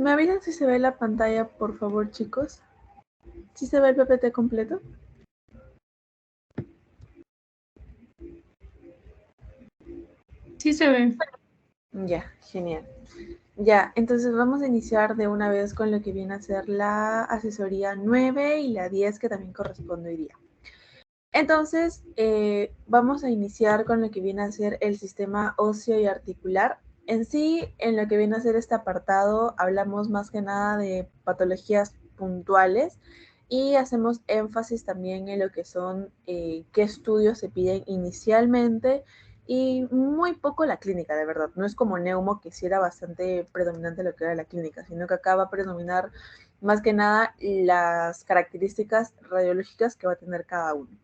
¿Me avisan si se ve la pantalla, por favor, chicos? ¿Sí se ve el PPT completo? Sí se ve. Ya, genial. Ya, entonces vamos a iniciar de una vez con lo que viene a ser la asesoría 9 y la 10 que también corresponde hoy día. Entonces, vamos a iniciar con lo que viene a ser el sistema óseo y articular. En sí, en lo que viene a ser este apartado, hablamos más que nada de patologías puntuales y hacemos énfasis también en lo que son qué estudios se piden inicialmente y muy poco la clínica, de verdad. No es como neumo, que sí era bastante predominante lo que era la clínica, sino que acá va a predominar más que nada las características radiológicas que va a tener cada uno.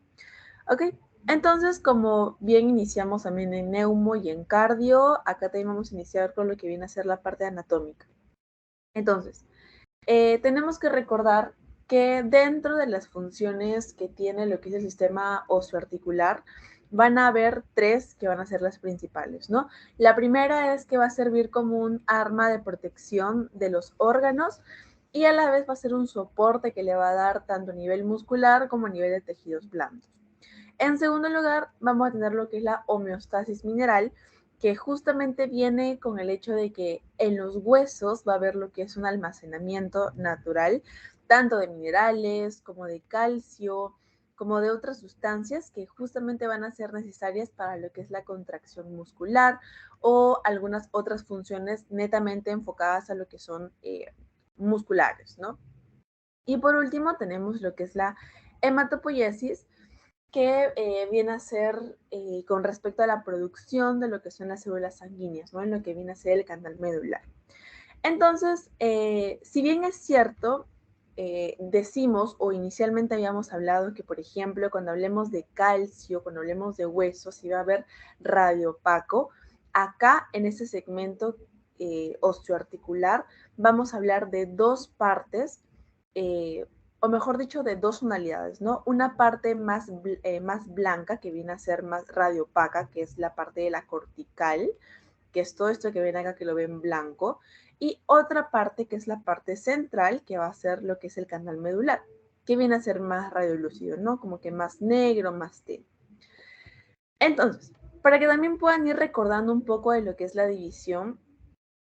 Ok, entonces como bien iniciamos también en neumo y en cardio, acá también vamos a iniciar con lo que viene a ser la parte anatómica. Entonces, tenemos que recordar que dentro de las funciones que tiene lo que es el sistema osteoarticular, van a haber tres que van a ser las principales, ¿no? La primera es que va a servir como un arma de protección de los órganos y a la vez va a ser un soporte que le va a dar tanto a nivel muscular como a nivel de tejidos blandos. En segundo lugar, vamos a tener lo que es la homeostasis mineral, que justamente viene con el hecho de que en los huesos va a haber lo que es un almacenamiento natural, tanto de minerales como de calcio, como de otras sustancias que justamente van a ser necesarias para lo que es la contracción muscular o algunas otras funciones netamente enfocadas a lo que son musculares, ¿no? Y por último tenemos lo que es la hematopoiesis, que viene a ser con respecto a la producción de lo que son las células sanguíneas, ¿no? En lo que viene a ser el canal medular. Entonces, si bien es cierto, decimos o inicialmente habíamos hablado que, por ejemplo, cuando hablemos de calcio, cuando hablemos de huesos, si va a haber radiopaco, acá en este segmento osteoarticular vamos a hablar de dos partes, eh, o mejor dicho, de dos tonalidades, ¿no? Una parte más blanca, que viene a ser más radiopaca, que es la parte de la cortical, que es todo esto que ven acá que lo ven blanco, y otra parte que es la parte central, que va a ser lo que es el canal medular, que viene a ser más radiolúcido, ¿no? Como que más negro, más tenue. Entonces, para que también puedan ir recordando un poco de lo que es la división,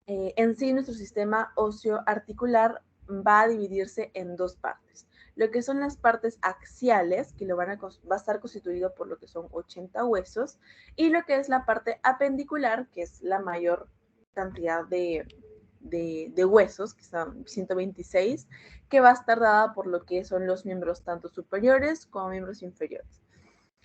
en sí nuestro sistema óseo articular va a dividirse en dos partes. Lo que son las partes axiales, que va a estar constituido por lo que son 80 huesos, y lo que es la parte apendicular, que es la mayor cantidad de huesos, que son 126, que va a estar dada por lo que son los miembros tanto superiores como miembros inferiores.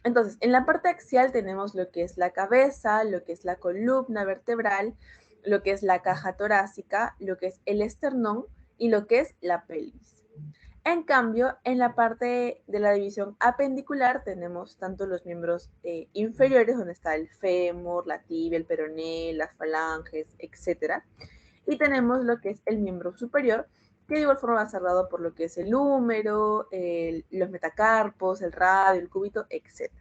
Entonces, en la parte axial tenemos lo que es la cabeza, lo que es la columna vertebral, lo que es la caja torácica, lo que es el esternón y lo que es la pelvis. En cambio, en la parte de la división apendicular tenemos tanto los miembros inferiores, donde está el fémur, la tibia, el peroné, las falanges, etc. Y tenemos lo que es el miembro superior, que de igual forma va a ser dado por lo que es el húmero, los metacarpos, el radio, el cúbito, etc.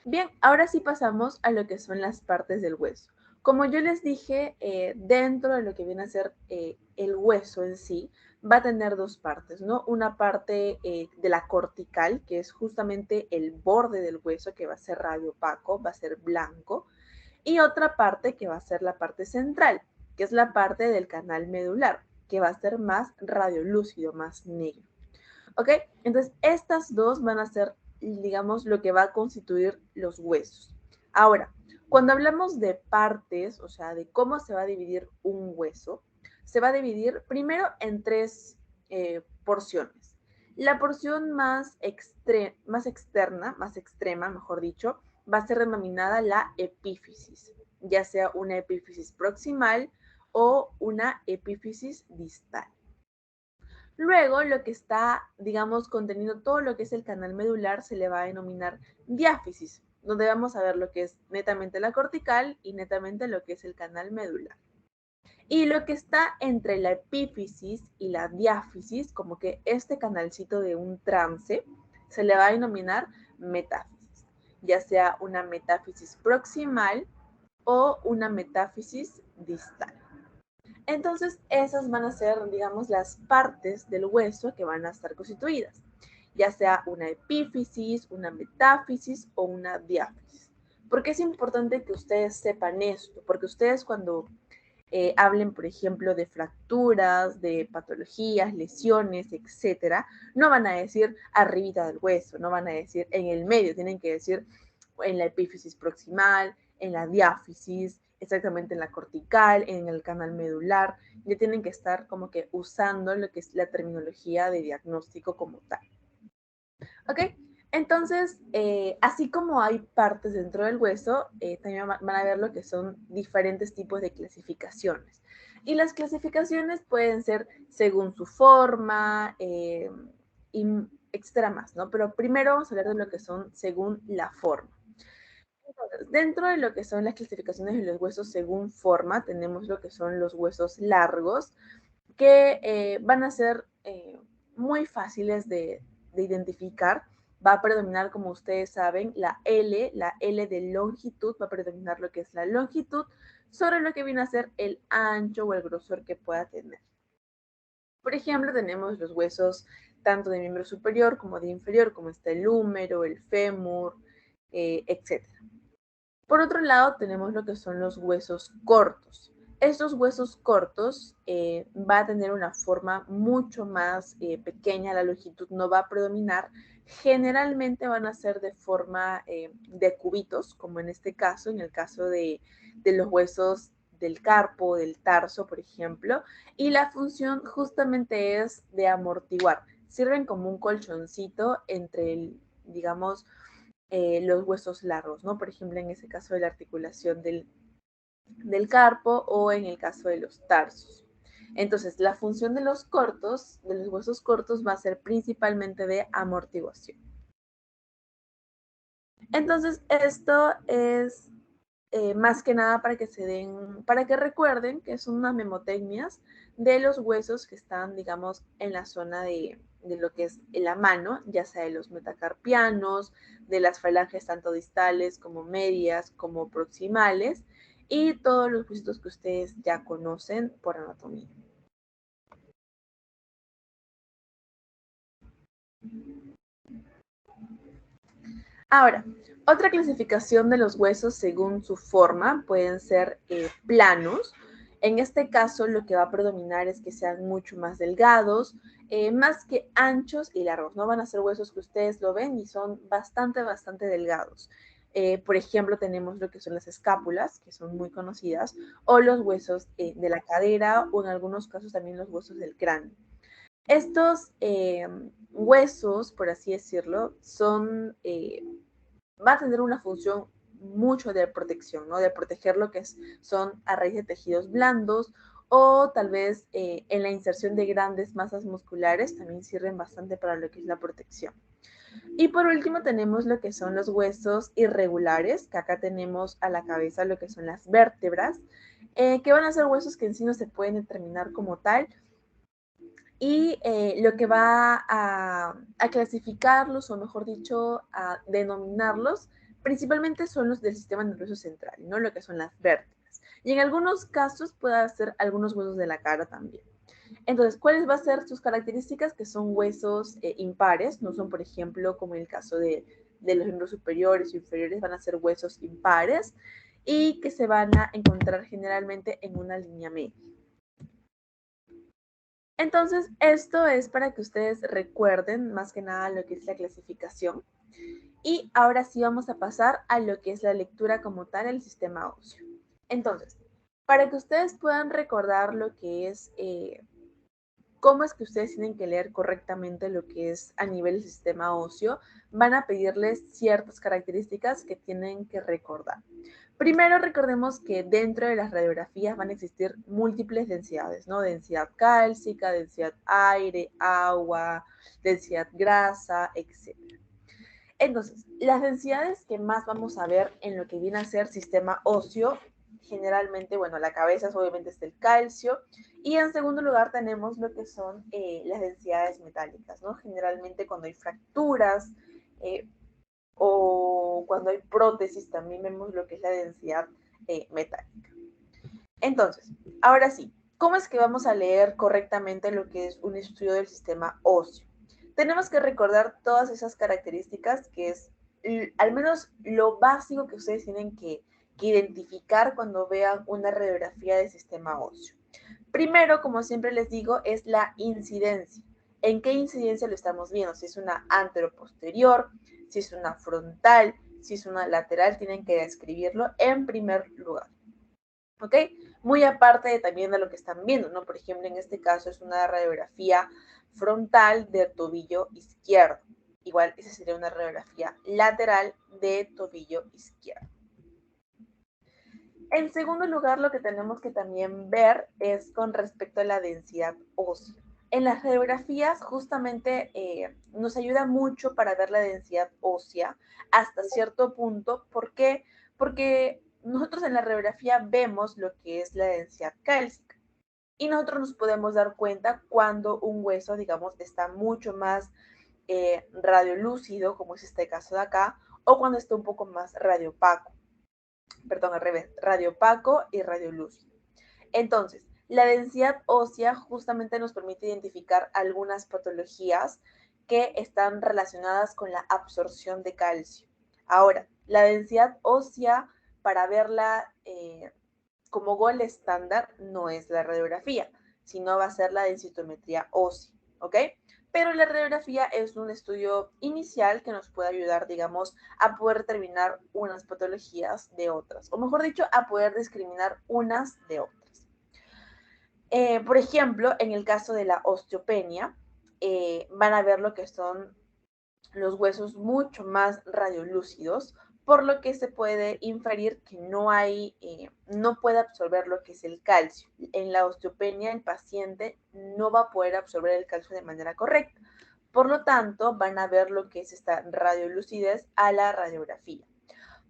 Bien, ahora sí pasamos a lo que son las partes del hueso. Como yo les dije, dentro de lo que viene a ser el hueso en sí, va a tener dos partes, ¿no? Una parte de la cortical, que es justamente el borde del hueso, que va a ser radiopaco, va a ser blanco, y otra parte que va a ser la parte central, que es la parte del canal medular, que va a ser más radiolúcido, más negro. ¿Ok? Entonces, estas dos van a ser, digamos, lo que va a constituir los huesos. Ahora, cuando hablamos de partes, o sea, de cómo se va a dividir un hueso, se va a dividir primero en tres porciones. La porción más externa, más extrema, mejor dicho, va a ser denominada la epífisis, ya sea una epífisis proximal o una epífisis distal. Luego, lo que está, digamos, contenido todo lo que es el canal medular se le va a denominar diáfisis, donde vamos a ver lo que es netamente la cortical y netamente lo que es el canal medular. Y lo que está entre la epífisis y la diáfisis, como que este canalcito de un trance, se le va a denominar metáfisis, ya sea una metáfisis proximal o una metáfisis distal. Entonces, esas van a ser, digamos, las partes del hueso que van a estar constituidas, ya sea una epífisis, una metáfisis o una diáfisis. ¿Por qué es importante que ustedes sepan esto? Porque ustedes cuando hablen, por ejemplo, de fracturas, de patologías, lesiones, etcétera, no van a decir arribita del hueso, no van a decir en el medio, tienen que decir en la epífisis proximal, en la diáfisis, exactamente en la cortical, en el canal medular, ya tienen que estar como que usando lo que es la terminología de diagnóstico como tal. ¿Ok? Entonces, así como hay partes dentro del hueso, también van a ver lo que son diferentes tipos de clasificaciones. Y las clasificaciones pueden ser según su forma, y etcétera más, ¿no? Pero primero vamos a hablar de lo que son según la forma. Entonces, dentro de lo que son las clasificaciones de los huesos según forma, tenemos lo que son los huesos largos, que van a ser muy fáciles de identificar. Va a predominar, como ustedes saben, la L de longitud, va a predominar lo que es la longitud sobre lo que viene a ser el ancho o el grosor que pueda tener. Por ejemplo, tenemos los huesos tanto de miembro superior como de inferior, como está el húmero, el fémur, etc. Por otro lado, tenemos lo que son los huesos cortos. Estos huesos cortos va a tener una forma mucho más pequeña, la longitud no va a predominar. Generalmente van a ser de forma de cubitos, como en este caso, en el caso de los huesos del carpo, del tarso, por ejemplo, y la función justamente es de amortiguar. Sirven como un colchoncito entre el, digamos, los huesos largos, ¿no? Por ejemplo, en ese caso de la articulación del carpo o en el caso de los tarsos. Entonces, la función de los cortos, de los huesos cortos, va a ser principalmente de amortiguación. Entonces, esto es más que nada para que se den, para que recuerden que son unas memotecnias de los huesos que están, digamos, en la zona de lo que es la mano, ya sea de los metacarpianos, de las falanges tanto distales como medias, como proximales, y todos los huesitos que ustedes ya conocen por anatomía. Ahora, otra clasificación de los huesos según su forma pueden ser planos. En este caso, lo que va a predominar es que sean mucho más delgados, más que anchos y largos. No van a ser huesos que ustedes lo ven y son bastante, bastante delgados. Por ejemplo, tenemos lo que son las escápulas, que son muy conocidas, o los huesos de la cadera, o en algunos casos también los huesos del cráneo. Estos huesos, por así decirlo, son, va a tener una función mucho de protección, ¿no? De proteger lo que son a raíz de tejidos blandos o tal vez en la inserción de grandes masas musculares también sirven bastante para lo que es la protección. Y por último tenemos lo que son los huesos irregulares, que acá tenemos a la cabeza lo que son las vértebras, que van a ser huesos que en sí no se pueden determinar como tal, y lo que va a clasificarlos, o mejor dicho, a denominarlos, principalmente son los del sistema nervioso central, ¿no? Lo que son las vértebras. Y en algunos casos puede ser algunos huesos de la cara también. Entonces, ¿cuáles van a ser sus características? Que son huesos impares, no son, por ejemplo, como en el caso de los miembros superiores o inferiores, van a ser huesos impares y que se van a encontrar generalmente en una línea media. Entonces, esto es para que ustedes recuerden más que nada lo que es la clasificación. Y ahora sí vamos a pasar a lo que es la lectura como tal del sistema óseo. Entonces, para que ustedes puedan recordar lo que es, cómo es que ustedes tienen que leer correctamente lo que es a nivel del sistema óseo, van a pedirles ciertas características que tienen que recordar. Primero recordemos que dentro de las radiografías van a existir múltiples densidades, ¿no? Densidad cálcica, densidad aire, agua, densidad grasa, etc. Entonces, las densidades que más vamos a ver en lo que viene a ser sistema óseo, generalmente, bueno, la cabeza es obviamente es el calcio, y en segundo lugar tenemos lo que son las densidades metálicas, ¿no? Generalmente cuando hay fracturas, o cuando hay prótesis también vemos lo que es la densidad metálica. Entonces, ahora sí, ¿Cómo es que vamos a leer correctamente lo que es un estudio del sistema óseo? Tenemos que recordar todas esas características que es al menos lo básico que ustedes tienen que identificar cuando vean una radiografía del sistema óseo. Primero, como siempre les digo, es la incidencia. ¿En qué incidencia lo estamos viendo? Si es una anteroposterior, si es una frontal, si es una lateral, tienen que describirlo en primer lugar. ¿Ok? Muy aparte de, también de lo que están viendo, ¿no? Por ejemplo, en este caso es una radiografía frontal del tobillo izquierdo. Igual, esa sería una radiografía lateral de tobillo izquierdo. En segundo lugar, lo que tenemos que también ver es con respecto a la densidad ósea. En las radiografías justamente nos ayuda mucho para ver la densidad ósea hasta cierto punto. ¿Por qué? Porque nosotros en la radiografía vemos lo que es la densidad cálcica y nosotros nos podemos dar cuenta cuando un hueso, digamos, está mucho más radiolúcido, como es este caso de acá, o cuando está un poco más radiopaco. Perdón, al revés, radiopaco y radiolúcido. Entonces, la densidad ósea justamente nos permite identificar algunas patologías que están relacionadas con la absorción de calcio. Ahora, la densidad ósea, para verla como gol estándar, no es la radiografía, sino va a ser la densitometría ósea, ¿ok? Pero la radiografía es un estudio inicial que nos puede ayudar, digamos, a poder determinar unas patologías de otras, o mejor dicho, a poder discriminar unas de otras. Por ejemplo, en el caso de la osteopenia, van a ver lo que son los huesos mucho más radiolúcidos, por lo que se puede inferir que no puede absorber lo que es el calcio. En la osteopenia, el paciente no va a poder absorber el calcio de manera correcta. Por lo tanto, van a ver lo que es esta radiolucidez a la radiografía.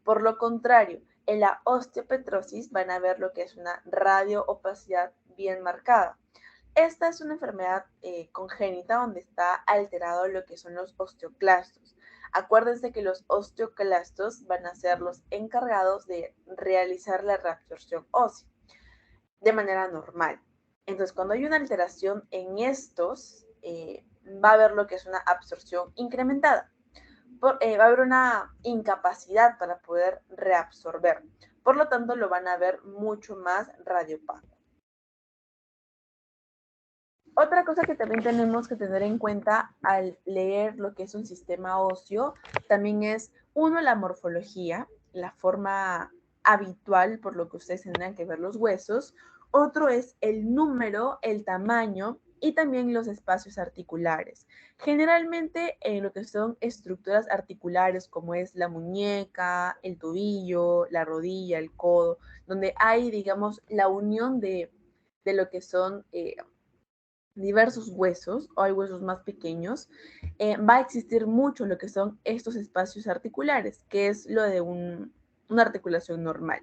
Por lo contrario, en la osteopetrosis van a ver lo que es una radioopacidad bien marcada. Esta es una enfermedad congénita donde está alterado lo que son los osteoclastos. Acuérdense que los osteoclastos van a ser los encargados de realizar la reabsorción ósea de manera normal. Entonces, cuando hay una alteración en estos, va a haber lo que es una absorción incrementada. Va a haber una incapacidad para poder reabsorber. Por lo tanto, lo van a ver mucho más radiopaco. Otra cosa que también tenemos que tener en cuenta al leer lo que es un sistema óseo, también es, uno, la morfología, la forma habitual por lo que ustedes tendrán que ver los huesos. Otro es el número, el tamaño y también los espacios articulares. Generalmente en lo que son estructuras articulares como es la muñeca, el tobillo, la rodilla, el codo, donde hay, digamos, la unión de lo que son diversos huesos, o hay huesos más pequeños, va a existir mucho lo que son estos espacios articulares, que es lo de una articulación normal.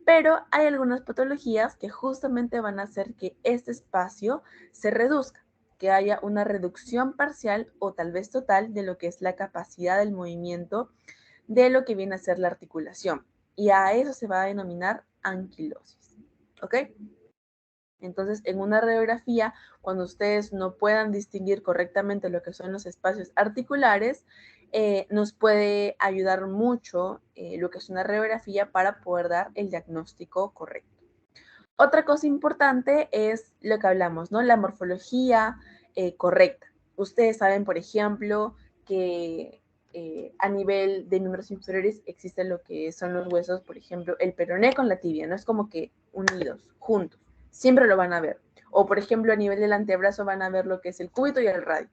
Pero hay algunas patologías que justamente van a hacer que este espacio se reduzca, que haya una reducción parcial o tal vez total de lo que es la capacidad del movimiento de lo que viene a ser la articulación. Y a eso se va a denominar anquilosis. ¿Ok? Entonces, en una radiografía, cuando ustedes no puedan distinguir correctamente lo que son los espacios articulares, nos puede ayudar mucho lo que es una radiografía para poder dar el diagnóstico correcto. Otra cosa importante es lo que hablamos, ¿no? La morfología correcta. Ustedes saben, por ejemplo, que a nivel de miembros inferiores existen lo que son los huesos, por ejemplo, el peroné con la tibia, no es como que unidos, juntos, siempre lo van a ver. O, por ejemplo, a nivel del antebrazo van a ver lo que es el cúbito y el radio.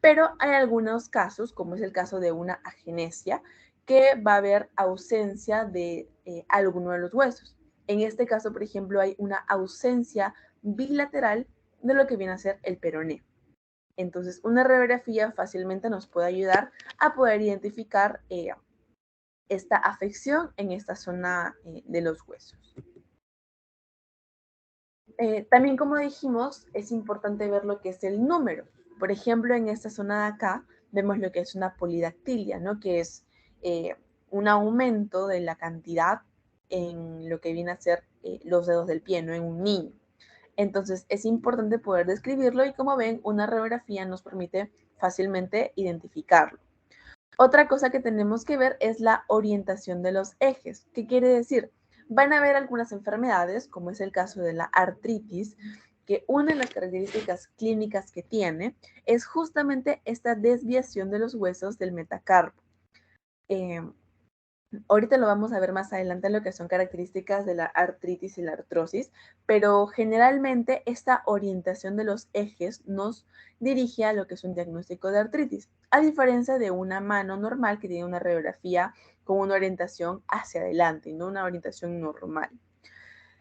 Pero hay algunos casos, como es el caso de una agenesia, que va a haber ausencia de alguno de los huesos. En este caso, por ejemplo, hay una ausencia bilateral de lo que viene a ser el peroné. Entonces, una radiografía fácilmente nos puede ayudar a poder identificar esta afección en esta zona de los huesos. También, como dijimos, es importante ver lo que es el número. Por ejemplo, en esta zona de acá vemos lo que es una polidactilia, ¿no? Que es un aumento de la cantidad en lo que viene a ser los dedos del pie, ¿no? En un niño. Entonces es importante poder describirlo y como ven, una radiografía nos permite fácilmente identificarlo. Otra cosa que tenemos que ver es la orientación de los ejes. ¿Qué quiere decir? Van a haber algunas enfermedades, como es el caso de la artritis, que una de las características clínicas que tiene es justamente esta desviación de los huesos del metacarpo. Ahorita lo vamos a ver más adelante lo que son características de la artritis y la artrosis, pero generalmente esta orientación de los ejes nos dirige a lo que es un diagnóstico de artritis, a diferencia de una mano normal que tiene una radiografía con una orientación hacia adelante, no una orientación normal.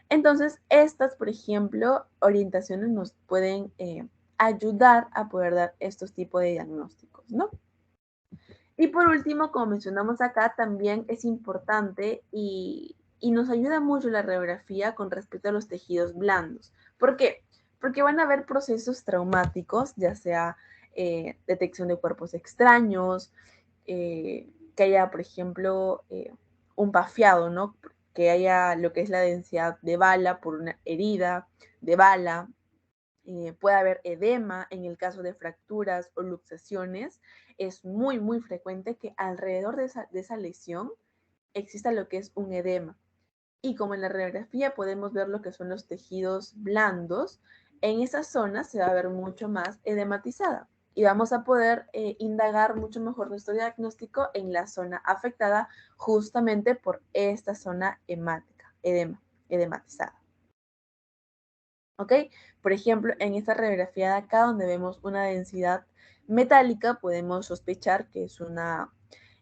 Entonces, estas, por ejemplo, orientaciones nos pueden ayudar a poder dar estos tipos de diagnósticos, ¿no? Y por último, como mencionamos acá, también es importante y nos ayuda mucho la radiografía con respecto a los tejidos blandos. ¿Por qué? Porque van a haber procesos traumáticos, ya sea detección de cuerpos extraños, que haya, por ejemplo, un pafiado, ¿no? Que haya lo que es la densidad de bala por una herida de bala, puede haber edema en el caso de fracturas o luxaciones. Es muy, muy frecuente que alrededor de esa lesión exista lo que es un edema. Y como en la radiografía podemos ver lo que son los tejidos blandos, en esa zona se va a ver mucho más edematizada. Y vamos a poder indagar mucho mejor nuestro diagnóstico en la zona afectada justamente por esta zona hemática, edematizada. ¿Ok? Por ejemplo, en esta radiografía de acá, donde vemos una densidad metálica, podemos sospechar que es una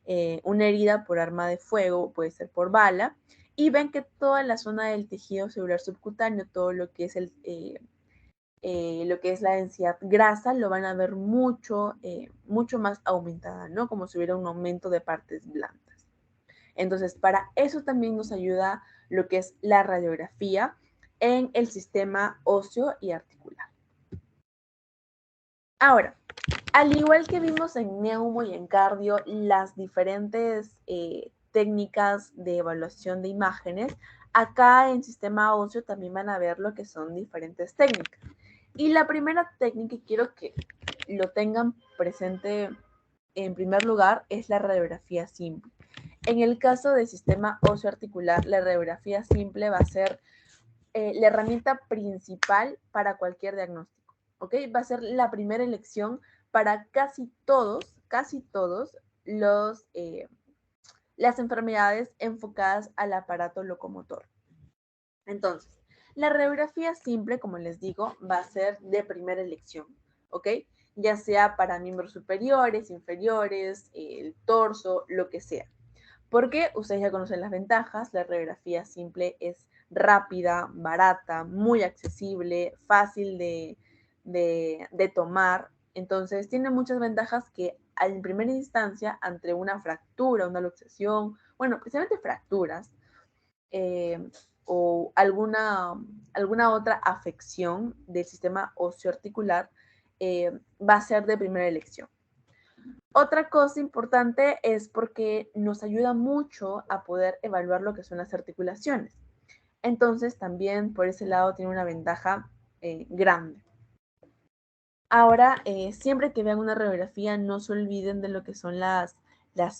herida por arma de fuego, puede ser por bala, y ven que toda la zona del tejido celular subcutáneo, todo lo que es lo que es la densidad grasa, lo van a ver mucho, mucho más aumentada, ¿no? Como si hubiera un aumento de partes blandas. Entonces, para eso también nos ayuda lo que es la radiografía en el sistema óseo y articular. Ahora, al igual que vimos en neumo y en cardio, las diferentes técnicas de evaluación de imágenes, acá en sistema óseo también van a ver lo que son diferentes técnicas. Y la primera técnica, y quiero que lo tengan presente en primer lugar, es la radiografía simple. En el caso del sistema óseo articular, la radiografía simple va a ser la herramienta principal para cualquier diagnóstico, ¿ok? Va a ser la primera elección para casi todos las enfermedades enfocadas al aparato locomotor. Entonces, la radiografía simple, como les digo, va a ser de primera elección, ¿ok? Ya sea para miembros superiores, inferiores, el torso, lo que sea. Porque ustedes ya conocen las ventajas, la radiografía simple es rápida, barata, muy accesible, fácil de tomar. Entonces, tiene muchas ventajas que en primera instancia, ante una fractura, una luxación, bueno, precisamente fracturas, o alguna otra afección del sistema osteoarticular, va a ser de primera elección. Otra cosa importante es porque nos ayuda mucho a poder evaluar lo que son las articulaciones. Entonces, también por ese lado tiene una ventaja grande. Ahora, siempre que vean una radiografía, no se olviden de lo que son las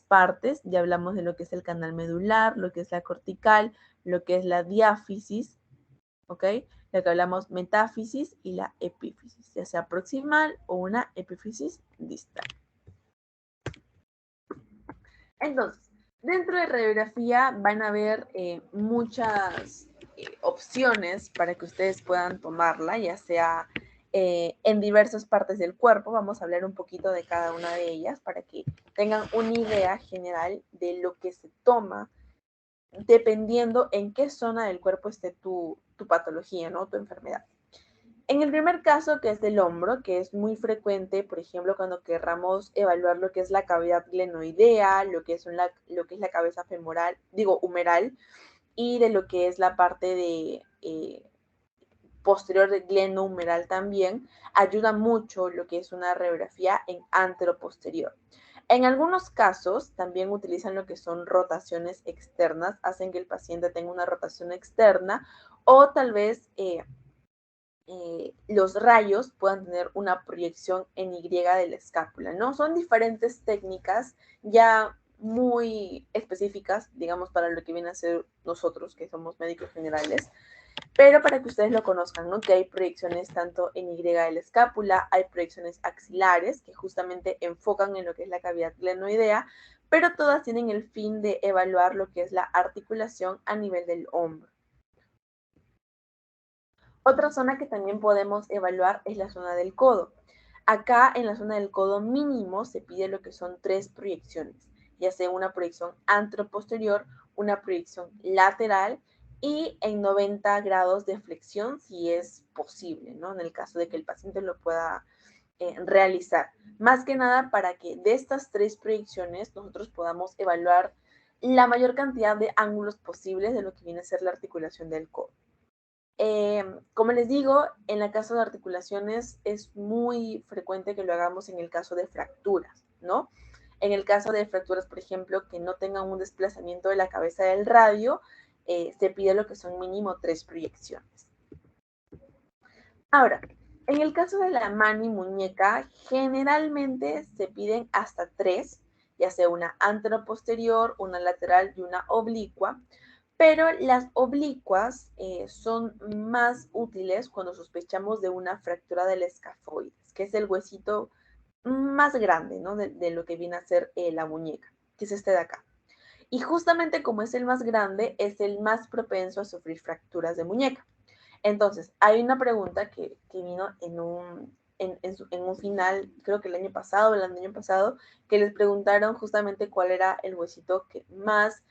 partes. Ya hablamos de lo que es el canal medular, lo que es la cortical, lo que es la diáfisis, ¿ok? Lo que hablamos metáfisis y la epífisis, ya sea proximal o una epífisis distal. Entonces, dentro de radiografía van a haber muchas opciones para que ustedes puedan tomarla, ya sea en diversas partes del cuerpo. Vamos a hablar un poquito de cada una de ellas para que tengan una idea general de lo que se toma dependiendo en qué zona del cuerpo esté tu patología, ¿no? Tu enfermedad. En el primer caso, que es del hombro, que es muy frecuente, por ejemplo, cuando querramos evaluar lo que es la cavidad glenoidea, lo que es la cabeza femoral, humeral, y de lo que es la parte de posterior del glenohumeral también, ayuda mucho lo que es una radiografía en anteroposterior. En algunos casos también utilizan lo que son rotaciones externas, hacen que el paciente tenga una rotación externa o tal vez los rayos puedan tener una proyección en Y de la escápula, ¿no? Son diferentes técnicas ya muy específicas, digamos, para lo que viene a ser nosotros, que somos médicos generales, pero para que ustedes lo conozcan, ¿no? Que hay proyecciones tanto en Y de la escápula, hay proyecciones axilares que justamente enfocan en lo que es la cavidad glenoidea, pero todas tienen el fin de evaluar lo que es la articulación a nivel del hombro. Otra zona que también podemos evaluar es la zona del codo. Acá en la zona del codo mínimo se pide lo que son 3 proyecciones, ya sea una proyección anteroposterior, una proyección lateral y en 90 grados de flexión si es posible, ¿no? En el caso de que el paciente lo pueda realizar. Más que nada para que de estas 3 proyecciones nosotros podamos evaluar la mayor cantidad de ángulos posibles de lo que viene a ser la articulación del codo. Como les digo, en el caso de articulaciones es muy frecuente que lo hagamos en el caso de fracturas, ¿no? En el caso de fracturas, por ejemplo, que no tengan un desplazamiento de la cabeza del radio, se pide lo que son mínimo 3 proyecciones. Ahora, en el caso de la mano y muñeca, generalmente se piden hasta 3, ya sea una anteroposterior, una lateral y una oblicua, pero las oblicuas son más útiles cuando sospechamos de una fractura del escafoides, que es el huesito más grande, ¿no? De lo que viene a ser la muñeca, que es este de acá. Y justamente como es el más grande, es el más propenso a sufrir fracturas de muñeca. Entonces, hay una pregunta que vino en un final, creo que el año pasado, el año pasado, que les preguntaron justamente cuál era el huesito que más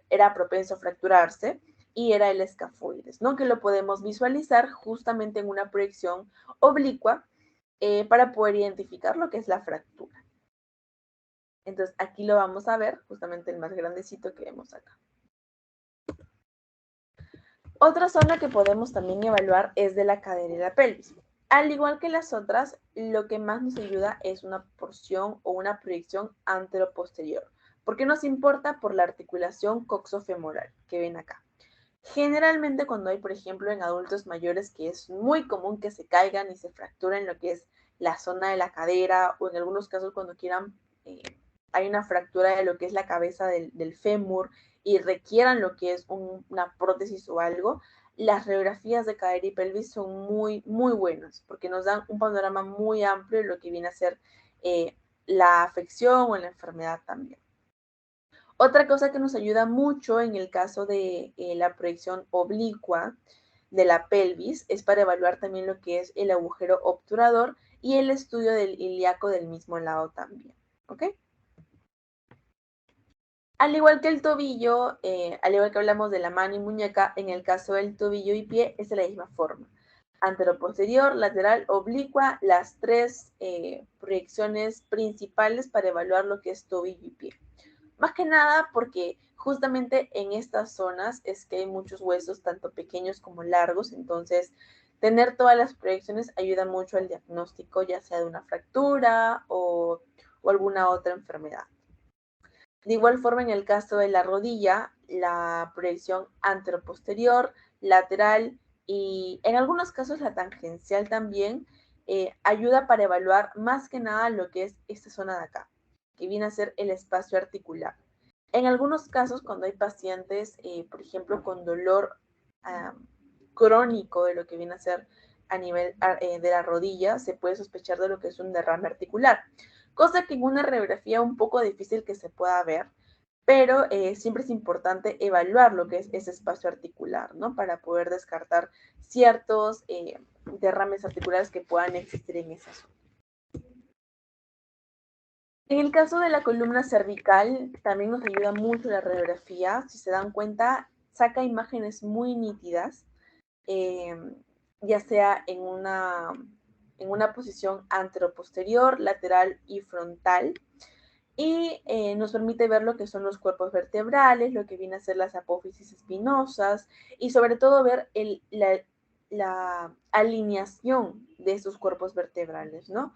era propenso a fracturarse y era el escafoides, ¿no? Que lo podemos visualizar justamente en una proyección oblicua para poder identificar lo que es la fractura. Entonces, aquí lo vamos a ver, justamente el más grandecito que vemos acá. Otra zona que podemos también evaluar es de la cadera y la pelvis. Al igual que las otras, lo que más nos ayuda es una porción o una proyección anteroposterior. ¿Por qué nos importa? Por la articulación coxofemoral que ven acá. Generalmente cuando hay, por ejemplo, en adultos mayores, que es muy común que se caigan y se fracturen lo que es la zona de la cadera, o en algunos casos cuando quieran, hay una fractura de lo que es la cabeza del fémur y requieran lo que es una prótesis o algo, las radiografías de cadera y pelvis son muy, muy buenas, porque nos dan un panorama muy amplio de lo que viene a ser la afección o la enfermedad también. Otra cosa que nos ayuda mucho en el caso de la proyección oblicua de la pelvis es para evaluar también lo que es el agujero obturador y el estudio del ilíaco del mismo lado también. ¿Ok? Al igual que el tobillo, al igual que hablamos de la mano y muñeca, en el caso del tobillo y pie es de la misma forma. Anteroposterior, lateral, oblicua, las 3 proyecciones principales para evaluar lo que es tobillo y pie. Más que nada porque justamente en estas zonas es que hay muchos huesos, tanto pequeños como largos, entonces tener todas las proyecciones ayuda mucho al diagnóstico, ya sea de una fractura o alguna otra enfermedad. De igual forma, en el caso de la rodilla, la proyección anteroposterior, lateral y en algunos casos la tangencial también ayuda para evaluar más que nada lo que es esta zona de acá, que viene a ser el espacio articular. En algunos casos, cuando hay pacientes, por ejemplo, con dolor crónico de lo que viene a ser a nivel de la rodilla, se puede sospechar de lo que es un derrame articular, cosa que en una radiografía un poco difícil que se pueda ver, pero siempre es importante evaluar lo que es ese espacio articular, ¿no? Para poder descartar ciertos derrames articulares que puedan existir en esa zona. En el caso de la columna cervical, también nos ayuda mucho la radiografía. Si se dan cuenta, saca imágenes muy nítidas, ya sea en una posición anteroposterior, lateral y frontal. Y nos permite ver lo que son los cuerpos vertebrales, lo que viene a ser las apófisis espinosas y sobre todo ver la alineación de estos cuerpos vertebrales, ¿no?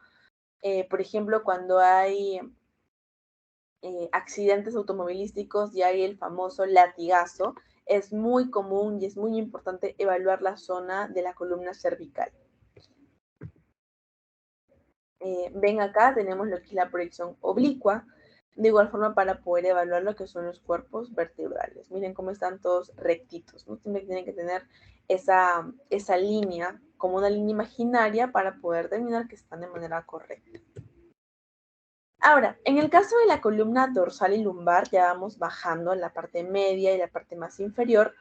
Por ejemplo, cuando hay accidentes automovilísticos y hay el famoso latigazo, es muy común y es muy importante evaluar la zona de la columna cervical. Ven acá, tenemos lo que es la proyección oblicua, de igual forma para poder evaluar lo que son los cuerpos vertebrales. Miren cómo están todos rectitos, ¿no? Siempre tienen que tener esa línea como una línea imaginaria para poder determinar que están de manera correcta. Ahora, en el caso de la columna dorsal y lumbar, ya vamos bajando en la parte media y la parte más inferior,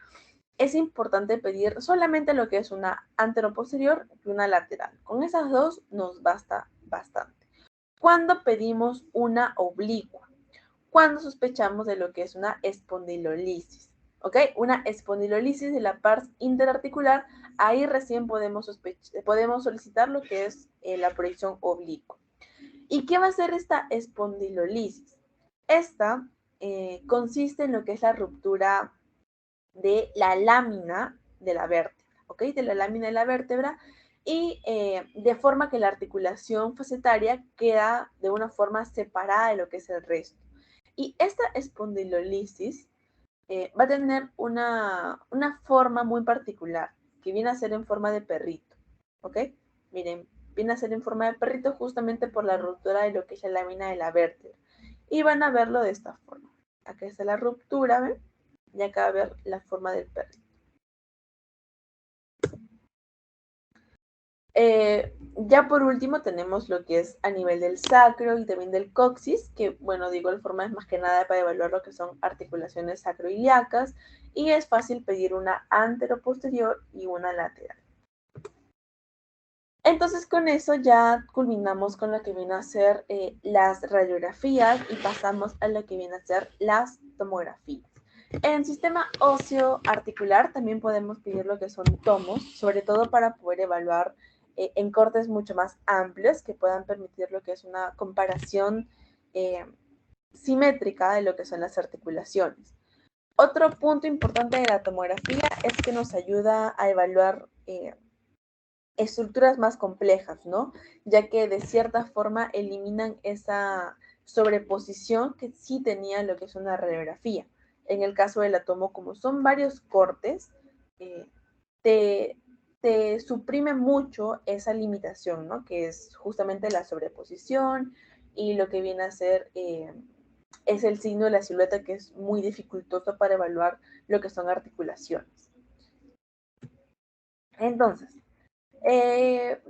es importante pedir solamente lo que es una anteroposterior y una lateral. Con esas dos nos basta bastante. ¿Cuándo pedimos una oblicua? Cuando sospechamos de lo que es una espondilolisis, ¿ok? Una espondilolisis de la parte interarticular, ahí recién podemos solicitar lo que es la proyección oblicua. ¿Y qué va a hacer esta espondilolisis? Esta consiste en lo que es la ruptura de la lámina de la vértebra, ¿ok? De la lámina de la vértebra y de forma que la articulación facetaria queda de una forma separada de lo que es el resto. Y esta espondilolisis va a tener una forma muy particular, que viene a ser en forma de perrito, ¿ok? Miren, viene a ser en forma de perrito justamente por la ruptura de lo que es la lámina de la vértebra. Y van a verlo de esta forma. Acá está la ruptura, ¿ven? Y acá va a ver la forma del perrito. Ya por último tenemos lo que es a nivel del sacro y también del coxis, que bueno, de igual forma es más que nada para evaluar lo que son articulaciones sacroiliacas y es fácil pedir una anteroposterior y una lateral. Entonces con eso ya culminamos con lo que viene a ser las radiografías y pasamos a lo que viene a ser las tomografías. En sistema óseo articular también podemos pedir lo que son tomos, sobre todo para poder evaluar en cortes mucho más amplios que puedan permitir lo que es una comparación simétrica de lo que son las articulaciones. Otro punto importante de la tomografía es que nos ayuda a evaluar estructuras más complejas, ¿no? Ya que de cierta forma eliminan esa sobreposición que sí tenía lo que es una radiografía. En el caso del tomo, como son varios cortes, eh, te, te suprime mucho esa limitación, ¿no? Que es justamente la sobreposición y lo que viene a ser es el signo de la silueta que es muy dificultoso para evaluar lo que son articulaciones. Entonces,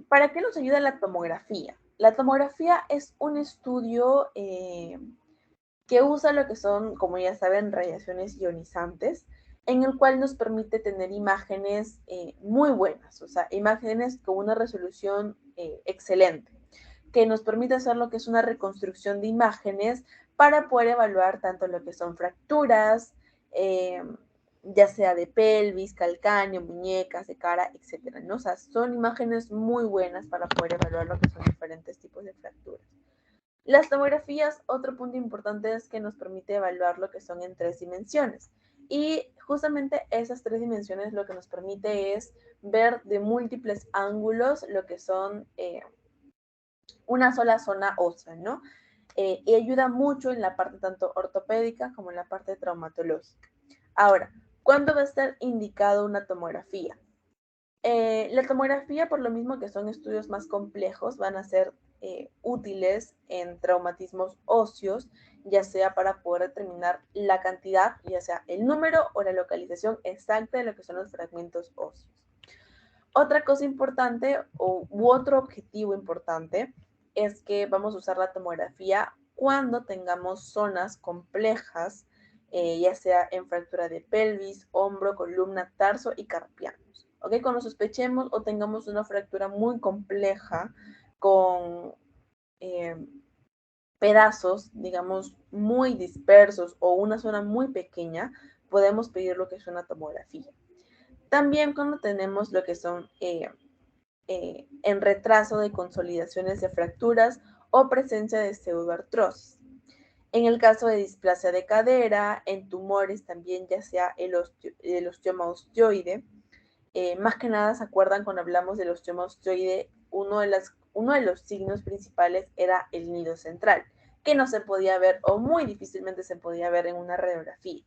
¿para qué nos ayuda la tomografía? La tomografía es un estudio que usa lo que son, como ya saben, radiaciones ionizantes, en el cual nos permite tener imágenes muy buenas, o sea, imágenes con una resolución excelente, que nos permite hacer lo que es una reconstrucción de imágenes para poder evaluar tanto lo que son fracturas, ya sea de pelvis, calcáneo, muñecas, de cara, etcétera, ¿no? O sea, son imágenes muy buenas para poder evaluar lo que son diferentes tipos de fracturas. Las tomografías, otro punto importante es que nos permite evaluar lo que son en 3 dimensiones. Y justamente esas 3 dimensiones lo que nos permite es ver de múltiples ángulos lo que son una sola zona ósea, ¿no? Y ayuda mucho en la parte tanto ortopédica como en la parte traumatológica. Ahora, ¿cuándo va a estar indicado una tomografía? La tomografía, por lo mismo que son estudios más complejos, van a ser útiles en traumatismos óseos, ya sea para poder determinar la cantidad, ya sea el número o la localización exacta de lo que son los fragmentos óseos. Otra cosa importante u otro objetivo importante es que vamos a usar la tomografía cuando tengamos zonas complejas, ya sea en fractura de pelvis, hombro, columna, tarso y carpianos. ¿Ok? Cuando sospechemos o tengamos una fractura muy compleja con pedazos, digamos, muy dispersos o una zona muy pequeña, podemos pedir lo que es una tomografía. También cuando tenemos lo que son en retraso de consolidaciones de fracturas o presencia de pseudoartrosis. En el caso de displasia de cadera, en tumores también, ya sea el osteoma osteoide, más que nada se acuerdan cuando hablamos del osteoma osteoide, uno de los signos principales era el nido central, que no se podía ver o muy difícilmente se podía ver en una radiografía.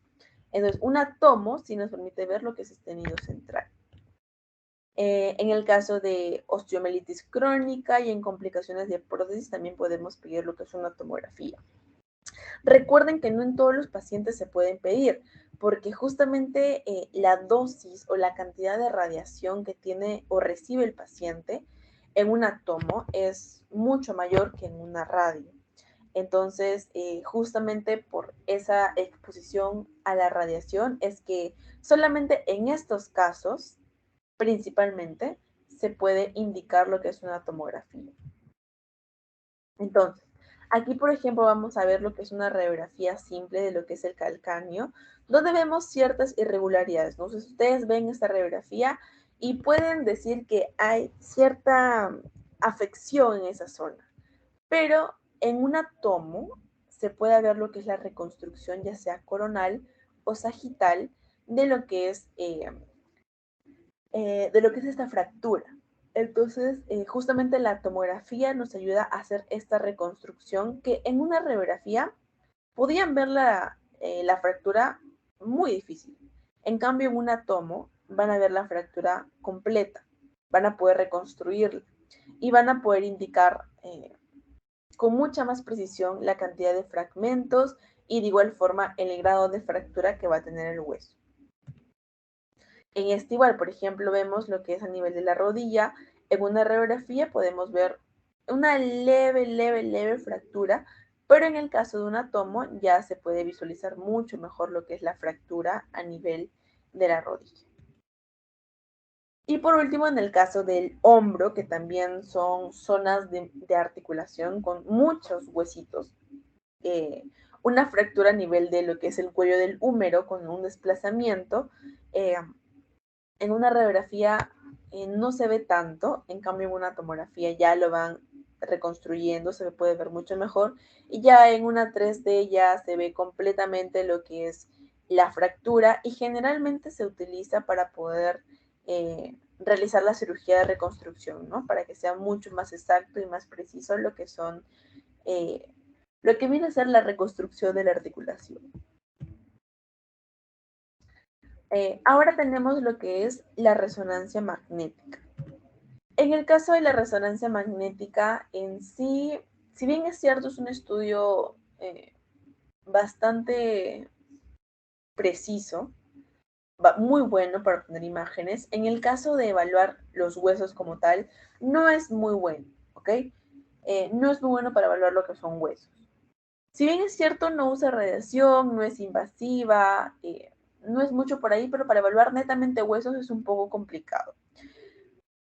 Entonces, una tomo sí nos permite ver lo que es este nido central. En el caso de osteomielitis crónica y en complicaciones de prótesis también podemos pedir lo que es una tomografía. Recuerden que no en todos los pacientes se pueden pedir, porque justamente la dosis o la cantidad de radiación que tiene o recibe el paciente en una tomo es mucho mayor que en una radio. Entonces, justamente por esa exposición a la radiación es que solamente en estos casos, principalmente, se puede indicar lo que es una tomografía. Entonces, aquí, por ejemplo, vamos a ver lo que es una radiografía simple de lo que es el calcáneo, donde vemos ciertas irregularidades, ¿no? Entonces, ustedes ven esta radiografía y pueden decir que hay cierta afección en esa zona, pero en una tomo se puede ver lo que es la reconstrucción, ya sea coronal o sagital, de lo que es, esta fractura. Entonces, justamente la tomografía nos ayuda a hacer esta reconstrucción que en una radiografía podían ver la fractura muy difícil. En cambio, en una tomo van a ver la fractura completa, van a poder reconstruirla y van a poder indicar con mucha más precisión la cantidad de fragmentos y de igual forma el grado de fractura que va a tener el hueso. En este igual, por ejemplo, vemos lo que es a nivel de la rodilla. En una radiografía podemos ver una leve fractura, pero en el caso de una tomo ya se puede visualizar mucho mejor lo que es la fractura a nivel de la rodilla. Y por último, en el caso del hombro, que también son zonas de articulación con muchos huesitos, una fractura a nivel de lo que es el cuello del húmero con un desplazamiento, en una radiografía no se ve tanto, en cambio en una tomografía ya lo van reconstruyendo, se puede ver mucho mejor, y ya en una 3D ya se ve completamente lo que es la fractura y generalmente se utiliza para poder realizar la cirugía de reconstrucción, ¿no? Para que sea mucho más exacto y más preciso lo que son, lo que viene a ser la reconstrucción de la articulación. Ahora tenemos lo que es la resonancia magnética. En el caso de la resonancia magnética en sí, si bien es cierto, es un estudio bastante preciso, muy bueno para obtener imágenes, en el caso de evaluar los huesos como tal, no es muy bueno, ¿ok? No es muy bueno para evaluar lo que son huesos. Si bien es cierto, no usa radiación, no es invasiva, no es mucho por ahí, pero para evaluar netamente huesos es un poco complicado.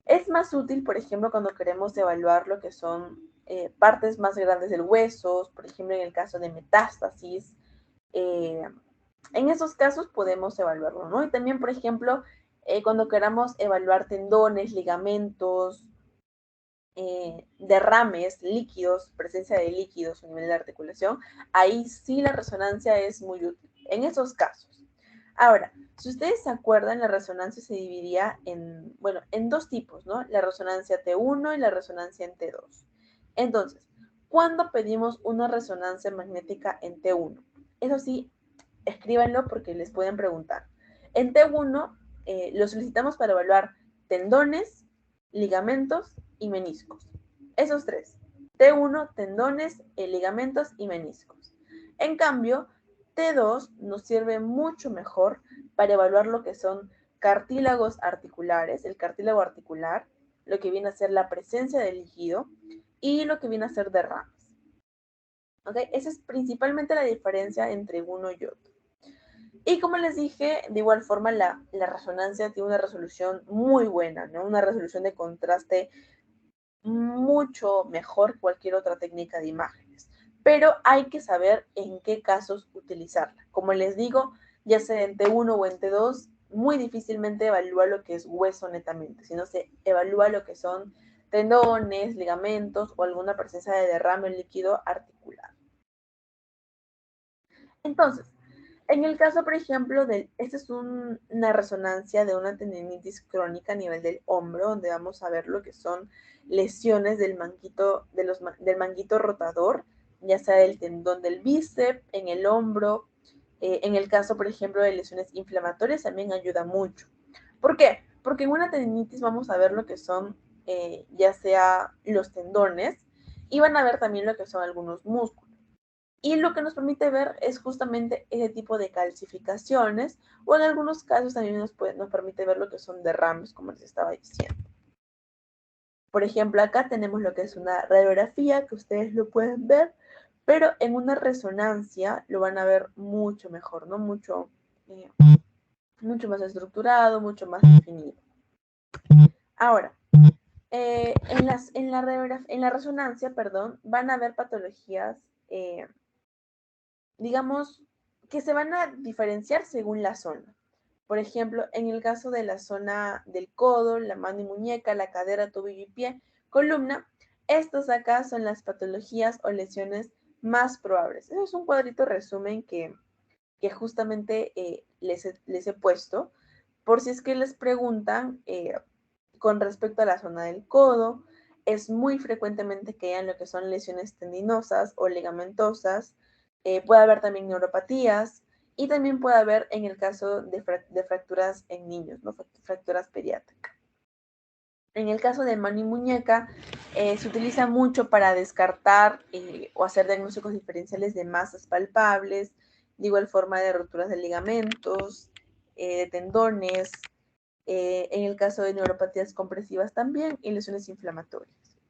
Es más útil, por ejemplo, cuando queremos evaluar lo que son partes más grandes del hueso, por ejemplo, en el caso de metástasis. eh, en esos casos podemos evaluarlo, ¿no? Y también, por ejemplo, cuando queramos evaluar tendones, ligamentos, derrames, líquidos, presencia de líquidos a nivel de articulación, ahí sí la resonancia es muy útil, en esos casos. Ahora, si ustedes se acuerdan, la resonancia se dividía en, bueno, en dos tipos, ¿no? La resonancia T1 y la resonancia en T2. Entonces, ¿cuándo pedimos una resonancia magnética en T1? Eso sí, escríbanlo porque les pueden preguntar. En T1 lo solicitamos para evaluar tendones, ligamentos y meniscos. Esos tres. T1, tendones, ligamentos y meniscos. En cambio, T2 nos sirve mucho mejor para evaluar lo que son cartílagos articulares, el cartílago articular, lo que viene a ser la presencia de líquido y lo que viene a ser derrames. ¿Ok? Esa es principalmente la diferencia entre uno y otro. Y como les dije, de igual forma la resonancia tiene una resolución muy buena, ¿no? Una resolución de contraste mucho mejor que cualquier otra técnica de imágenes. Pero hay que saber en qué casos utilizarla. Como les digo, ya sea en T1 o en T2, muy difícilmente evalúa lo que es hueso netamente, sino se evalúa lo que son tendones, ligamentos o alguna presencia de derrame líquido articular. Entonces, en el caso, por ejemplo, esta es una resonancia de una tendinitis crónica a nivel del hombro, donde vamos a ver lo que son lesiones del manguito, del manguito rotador, ya sea del tendón del bíceps, en el hombro, En el caso, por ejemplo, de lesiones inflamatorias también ayuda mucho. ¿Por qué? Porque en una tendinitis vamos a ver lo que son ya sea los tendones y van a ver también lo que son algunos músculos. Y lo que nos permite ver es justamente ese tipo de calcificaciones o en algunos casos también nos permite ver lo que son derrames, como les estaba diciendo. Por ejemplo, acá tenemos lo que es una radiografía, que ustedes lo pueden ver, pero en una resonancia lo van a ver mucho mejor, ¿no? Mucho más estructurado, mucho más definido. Ahora, en la resonancia, perdón, van a haber patologías, digamos, que se van a diferenciar según la zona. Por ejemplo, en el caso de la zona del codo, la mano y muñeca, la cadera, tobillo y pie, columna, estos acá son las patologías o lesiones más probables. Eso es un cuadrito resumen que justamente les he puesto, por si es que les preguntan con respecto a la zona del codo, es muy frecuentemente que hayan lo que son lesiones tendinosas o ligamentosas, puede haber también neuropatías y también puede haber en el caso de fracturas en niños, ¿no? Fracturas pediátricas. En el caso de mano y muñeca, se utiliza mucho para descartar o hacer diagnósticos diferenciales de masas palpables, de igual forma de rupturas de ligamentos, de tendones, en el caso de neuropatías compresivas también y lesiones inflamatorias.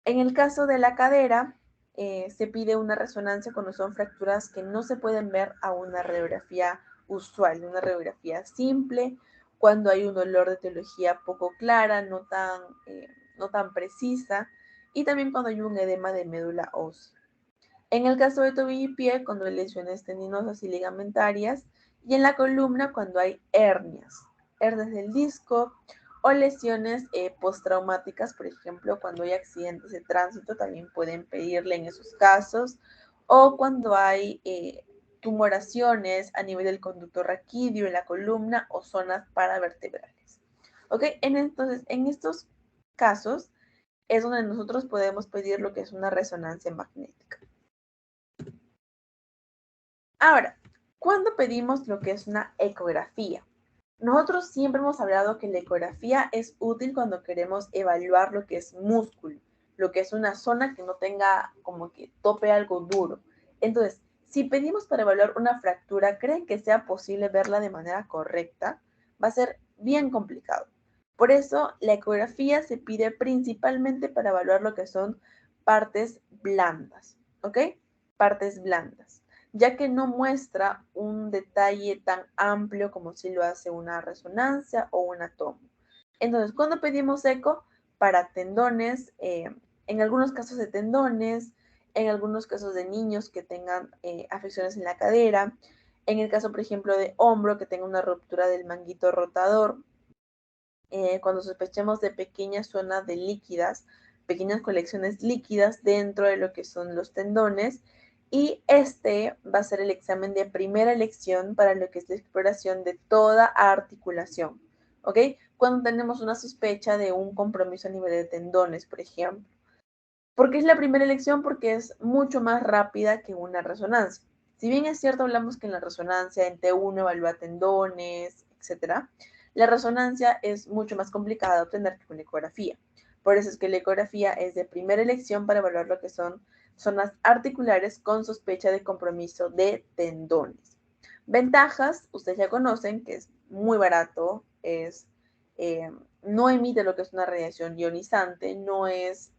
En el caso de la cadera, se pide una resonancia cuando son fracturas que no se pueden ver a una radiografía usual, una radiografía simple, cuando hay un dolor de etiología poco clara, no tan precisa, y también cuando hay un edema de médula ósea. En el caso de tobillo y pie, cuando hay lesiones tendinosas y ligamentarias, y en la columna cuando hay hernias del disco o lesiones postraumáticas, por ejemplo, cuando hay accidentes de tránsito, también pueden pedirle en esos casos, o cuando hay tumoraciones a nivel del conducto raquídeo en la columna o zonas paravertebrales. ¿Ok? Entonces, en estos casos es donde nosotros podemos pedir lo que es una resonancia magnética. Ahora, ¿cuándo pedimos lo que es una ecografía? Nosotros siempre hemos hablado que la ecografía es útil cuando queremos evaluar lo que es músculo, lo que es una zona que no tenga como que tope algo duro. Entonces, si pedimos para evaluar una fractura, ¿creen que sea posible verla de manera correcta? Va a ser bien complicado. Por eso, la ecografía se pide principalmente para evaluar lo que son partes blandas, ¿ok? Partes blandas, ya que no muestra un detalle tan amplio como si lo hace una resonancia o una tomo. Entonces, cuando pedimos eco para tendones, en algunos casos de tendones, en algunos casos de niños que tengan afecciones en la cadera, en el caso, por ejemplo, de hombro, que tenga una ruptura del manguito rotador, cuando sospechemos de pequeñas zonas de líquidas, pequeñas colecciones líquidas dentro de lo que son los tendones, y este va a ser el examen de primera elección para lo que es la exploración de toda articulación, ¿ok? Cuando tenemos una sospecha de un compromiso a nivel de tendones, por ejemplo. ¿Por qué es la primera elección? Porque es mucho más rápida que una resonancia. Si bien es cierto, hablamos que en la resonancia en T1 evalúa tendones, etcétera, la resonancia es mucho más complicada de obtener que una ecografía. Por eso es que la ecografía es de primera elección para evaluar lo que son zonas articulares con sospecha de compromiso de tendones. Ventajas, ustedes ya conocen que es muy barato, no emite lo que es una radiación ionizante, no es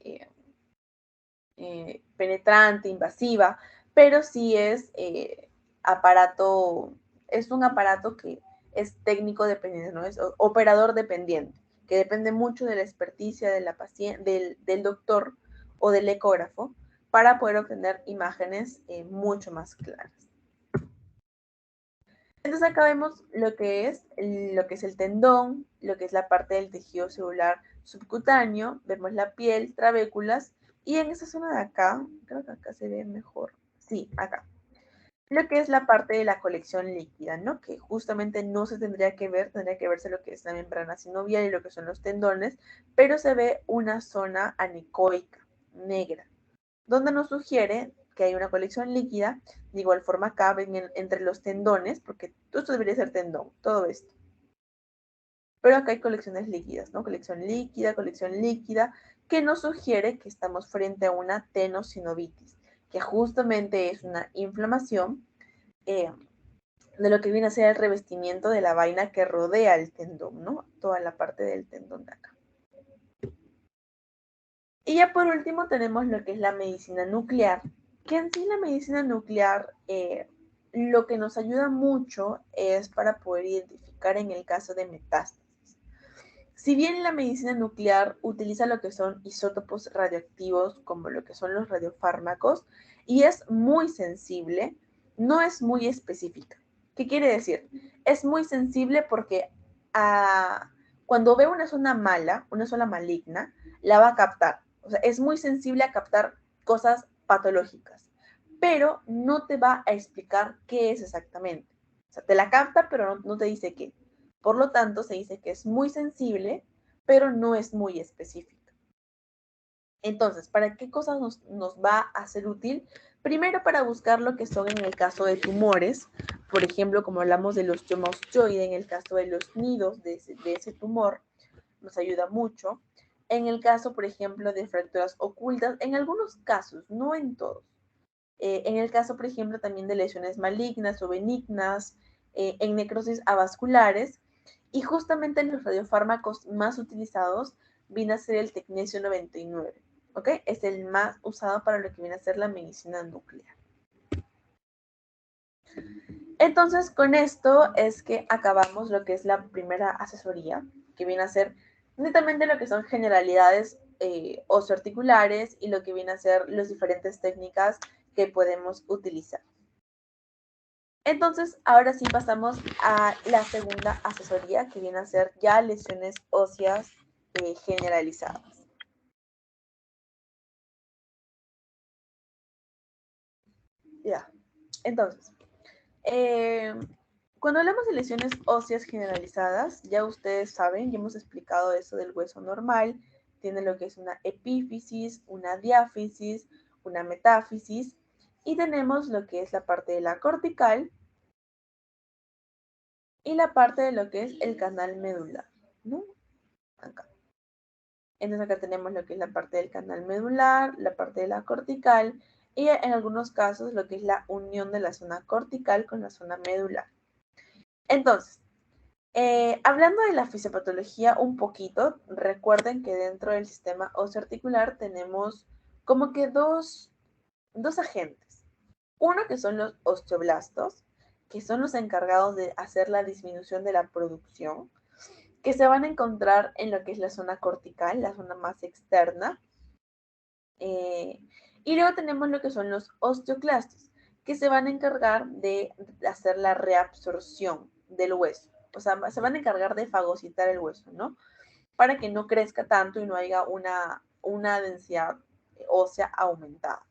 penetrante, invasiva, pero sí es es un aparato que es técnico dependiente, ¿no? Es operador dependiente, que depende mucho de la experticia de la paciente, del doctor o del ecógrafo para poder obtener imágenes mucho más claras. Entonces acá vemos lo que es el tendón, lo que es la parte del tejido celular subcutáneo, vemos la piel, trabéculas, y en esa zona de acá, creo que acá se ve mejor, sí, acá, lo que es la parte de la colección líquida, ¿no? Que justamente no se tendría que ver, tendría que verse lo que es la membrana sinovial y lo que son los tendones, pero se ve una zona anecoica, negra, donde nos sugiere que hay una colección líquida, de igual forma caben entre los tendones, porque esto debería ser tendón, todo esto. Pero acá hay colecciones líquidas, ¿no? Colección líquida, que nos sugiere que estamos frente a una tenosinovitis, que justamente es una inflamación de lo que viene a ser el revestimiento de la vaina que rodea el tendón, ¿no? Toda la parte del tendón de acá. Y ya por último tenemos lo que es la medicina nuclear, que en sí la medicina nuclear lo que nos ayuda mucho es para poder identificar en el caso de metástasis. Si bien la medicina nuclear utiliza lo que son isótopos radioactivos, como lo que son los radiofármacos, y es muy sensible, no es muy específica. ¿Qué quiere decir? Es muy sensible porque cuando ve una zona mala, una zona maligna, la va a captar. O sea, es muy sensible a captar cosas patológicas, pero no te va a explicar qué es exactamente. O sea, te la capta, pero no te dice qué. Por lo tanto, se dice que es muy sensible, pero no es muy específica. Entonces, ¿para qué cosas nos va a ser útil? Primero, para buscar lo que son en el caso de tumores, por ejemplo, como hablamos del osteoma osteoide, en el caso de los nidos de ese tumor, nos ayuda mucho. En el caso, por ejemplo, de fracturas ocultas, en algunos casos, no en todos. En el caso, por ejemplo, también de lesiones malignas o benignas, en necrosis avasculares, y justamente los radiofármacos más utilizados viene a ser el tecnesio 99, ¿ok? Es el más usado para lo que viene a ser la medicina nuclear. Entonces, con esto es que acabamos lo que es la primera asesoría, que viene a ser netamente lo que son generalidades osteoarticulares y lo que viene a ser las diferentes técnicas que podemos utilizar. Entonces, ahora sí pasamos a la segunda asesoría, que viene a ser ya lesiones óseas generalizadas. Ya, entonces, cuando hablamos de lesiones óseas generalizadas, ya ustedes saben, ya hemos explicado eso del hueso normal, tiene lo que es una epífisis, una diáfisis, una metáfisis, y tenemos lo que es la parte de la cortical y la parte de lo que es el canal medular, ¿no? Acá. Entonces acá tenemos lo que es la parte del canal medular, la parte de la cortical y en algunos casos lo que es la unión de la zona cortical con la zona medular. Entonces, hablando de la fisiopatología un poquito, recuerden que dentro del sistema osteoarticular tenemos como que dos agentes. Uno que son los osteoblastos, que son los encargados de hacer la disminución de la producción, que se van a encontrar en lo que es la zona cortical, la zona más externa. Y luego tenemos lo que son los osteoclastos, que se van a encargar de hacer la reabsorción del hueso. O sea, se van a encargar de fagocitar el hueso, ¿no? Para que no crezca tanto y no haya una densidad ósea aumentada.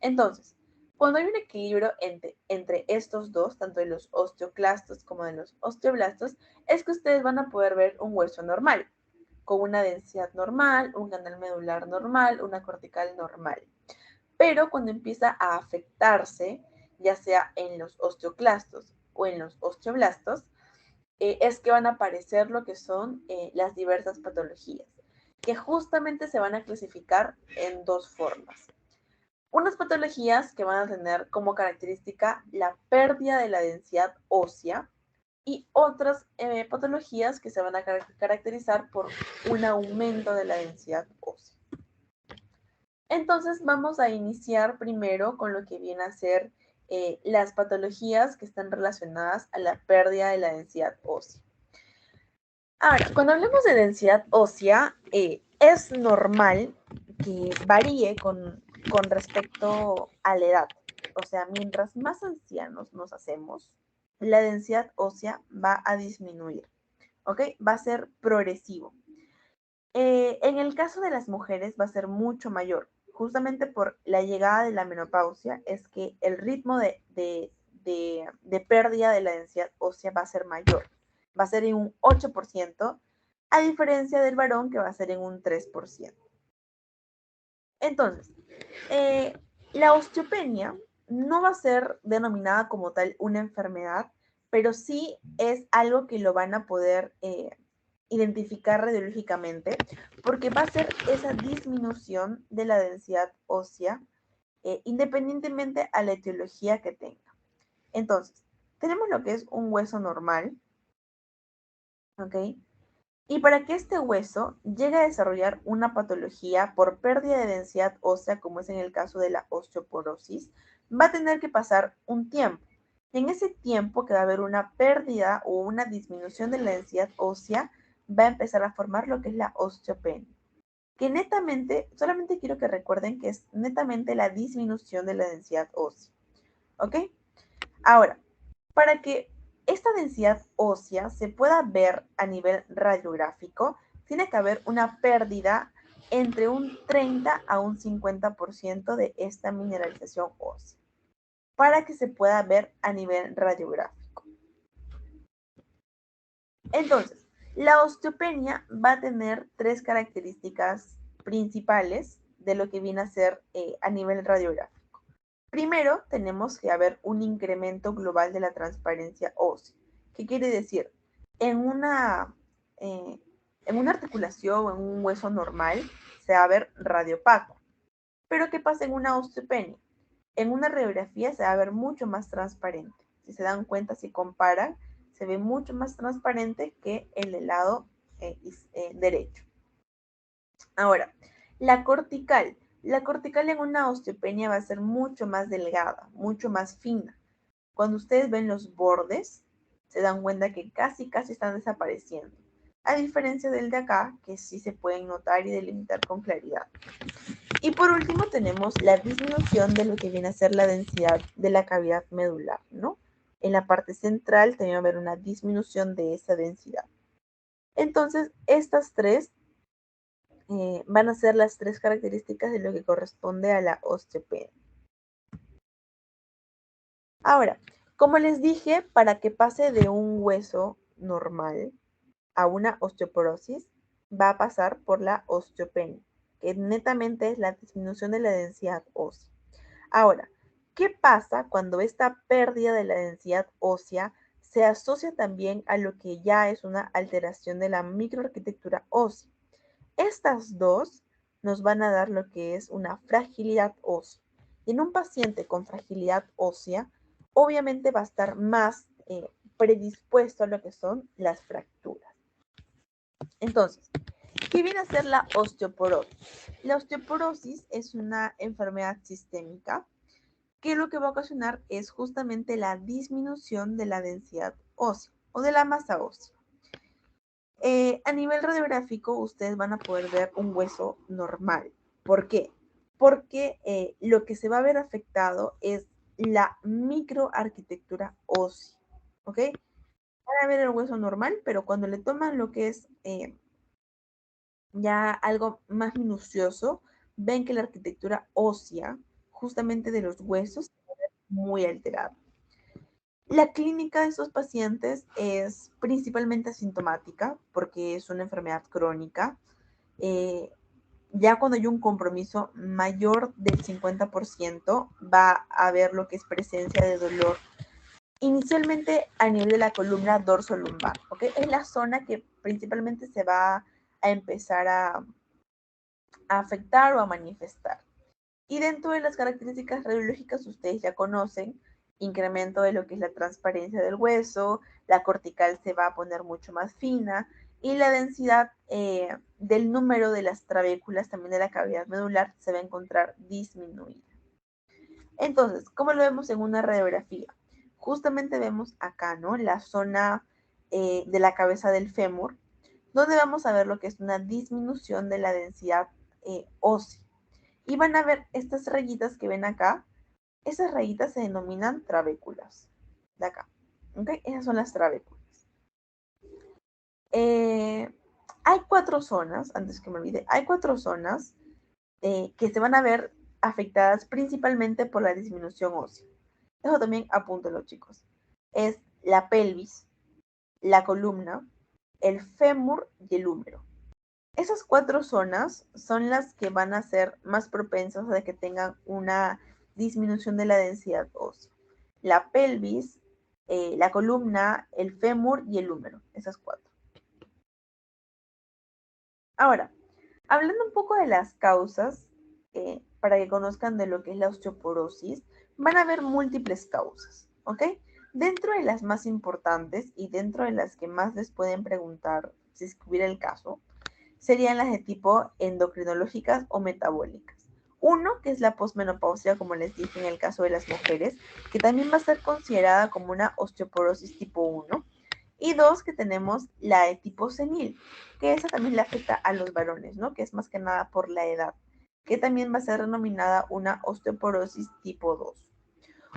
Entonces, cuando hay un equilibrio entre estos dos, tanto de los osteoclastos como de los osteoblastos, es que ustedes van a poder ver un hueso normal, con una densidad normal, un canal medular normal, una cortical normal. Pero cuando empieza a afectarse, ya sea en los osteoclastos o en los osteoblastos, es que van a aparecer lo que son las diversas patologías, que justamente se van a clasificar en dos formas. Unas patologías que van a tener como característica la pérdida de la densidad ósea y otras patologías que se van a caracterizar por un aumento de la densidad ósea. Entonces vamos a iniciar primero con lo que viene a ser las patologías que están relacionadas a la pérdida de la densidad ósea. Ahora, cuando hablamos de densidad ósea, es normal que varíe con respecto a la edad. O sea, mientras más ancianos nos hacemos, la densidad ósea va a disminuir, ¿ok? Va a ser progresivo. En el caso de las mujeres va a ser mucho mayor, justamente por la llegada de la menopausia, es que el ritmo de pérdida de la densidad ósea va a ser mayor, va a ser en un 8%, a diferencia del varón que va a ser en un 3%. Entonces, La osteopenia no va a ser denominada como tal una enfermedad, pero sí es algo que lo van a poder identificar radiológicamente, porque va a ser esa disminución de la densidad ósea, independientemente a la etiología que tenga. Entonces, tenemos lo que es un hueso normal, ¿ok? Y para que este hueso llegue a desarrollar una patología por pérdida de densidad ósea, como es en el caso de la osteoporosis, va a tener que pasar un tiempo. Y en ese tiempo que va a haber una pérdida o una disminución de la densidad ósea, va a empezar a formar lo que es la osteopenia. Que netamente, solamente quiero que recuerden que es netamente la disminución de la densidad ósea. ¿Ok? Ahora, para que esta densidad ósea se pueda ver a nivel radiográfico, tiene que haber una pérdida entre un 30 a un 50% de esta mineralización ósea para que se pueda ver a nivel radiográfico. Entonces, la osteopenia va a tener tres características principales de lo que viene a ser a nivel radiográfico. Primero, tenemos que haber un incremento global de la transparencia ósea. ¿Qué quiere decir? En una, eh, en una articulación o en un hueso normal se va a ver radiopaco. Pero ¿qué pasa en una osteopenia? En una radiografía se va a ver mucho más transparente. Si se dan cuenta, si comparan, se ve mucho más transparente que el del lado derecho. Ahora, la cortical. La cortical en una osteopenia va a ser mucho más delgada, mucho más fina. Cuando ustedes ven los bordes, se dan cuenta que casi están desapareciendo. A diferencia del de acá, que sí se pueden notar y delimitar con claridad. Y por último tenemos la disminución de lo que viene a ser la densidad de la cavidad medular, ¿no? En la parte central también va a haber una disminución de esa densidad. Entonces, estas tres van a ser las tres características de lo que corresponde a la osteopenia. Ahora, como les dije, para que pase de un hueso normal a una osteoporosis, va a pasar por la osteopenia, que netamente es la disminución de la densidad ósea. Ahora, ¿qué pasa cuando esta pérdida de la densidad ósea se asocia también a lo que ya es una alteración de la microarquitectura ósea? Estas dos nos van a dar lo que es una fragilidad ósea. Y en un paciente con fragilidad ósea, obviamente va a estar más predispuesto a lo que son las fracturas. Entonces, ¿qué viene a ser la osteoporosis? La osteoporosis es una enfermedad sistémica que lo que va a ocasionar es justamente la disminución de la densidad ósea o de la masa ósea. A nivel radiográfico, ustedes van a poder ver un hueso normal. ¿Por qué? Porque lo que se va a ver afectado es la microarquitectura ósea. ¿Ok? Van a ver el hueso normal, pero cuando le toman lo que es ya algo más minucioso, ven que la arquitectura ósea, justamente de los huesos, se ve muy alterada. La clínica de estos pacientes es principalmente asintomática porque es una enfermedad crónica. Eh, ya cuando hay un compromiso mayor del 50%, va a haber lo que es presencia de dolor. Inicialmente a nivel de la columna dorso-lumbar, ¿ok? Es la zona que principalmente se va a empezar a afectar o a manifestar. Y dentro de las características radiológicas, ustedes ya conocen incremento de lo que es la transparencia del hueso, la cortical se va a poner mucho más fina y la densidad del número de las trabéculas, también de la cavidad medular, se va a encontrar disminuida. Entonces, ¿cómo lo vemos en una radiografía? Justamente vemos acá, ¿no? La zona de la cabeza del fémur, donde vamos a ver lo que es una disminución de la densidad ósea. Y van a ver estas rayitas que ven acá. Esas rayitas se denominan trabéculas. De acá. ¿Ok? Esas son las trabéculas. Hay cuatro zonas, antes que me olvide, hay cuatro zonas que se van a ver afectadas principalmente por la disminución ósea. Eso también apúntenlo, chicos. Es la pelvis, la columna, el fémur y el húmero. Esas cuatro zonas son las que van a ser más propensas a que tengan una disminución de la densidad ósea. La pelvis, la columna, el fémur y el húmero, esas 4. Ahora, hablando un poco de las causas, para que conozcan de lo que es la osteoporosis, van a haber múltiples causas, ¿ok? Dentro de las más importantes y dentro de las que más les pueden preguntar, si es que hubiera el caso, serían las de tipo endocrinológicas o metabólicas. Uno, que es la posmenopausia, como les dije en el caso de las mujeres, que también va a ser considerada como una osteoporosis tipo 1. Y dos, que tenemos la de tipo senil, que esa también le afecta a los varones, ¿no? Que es más que nada por la edad, que también va a ser denominada una osteoporosis tipo 2.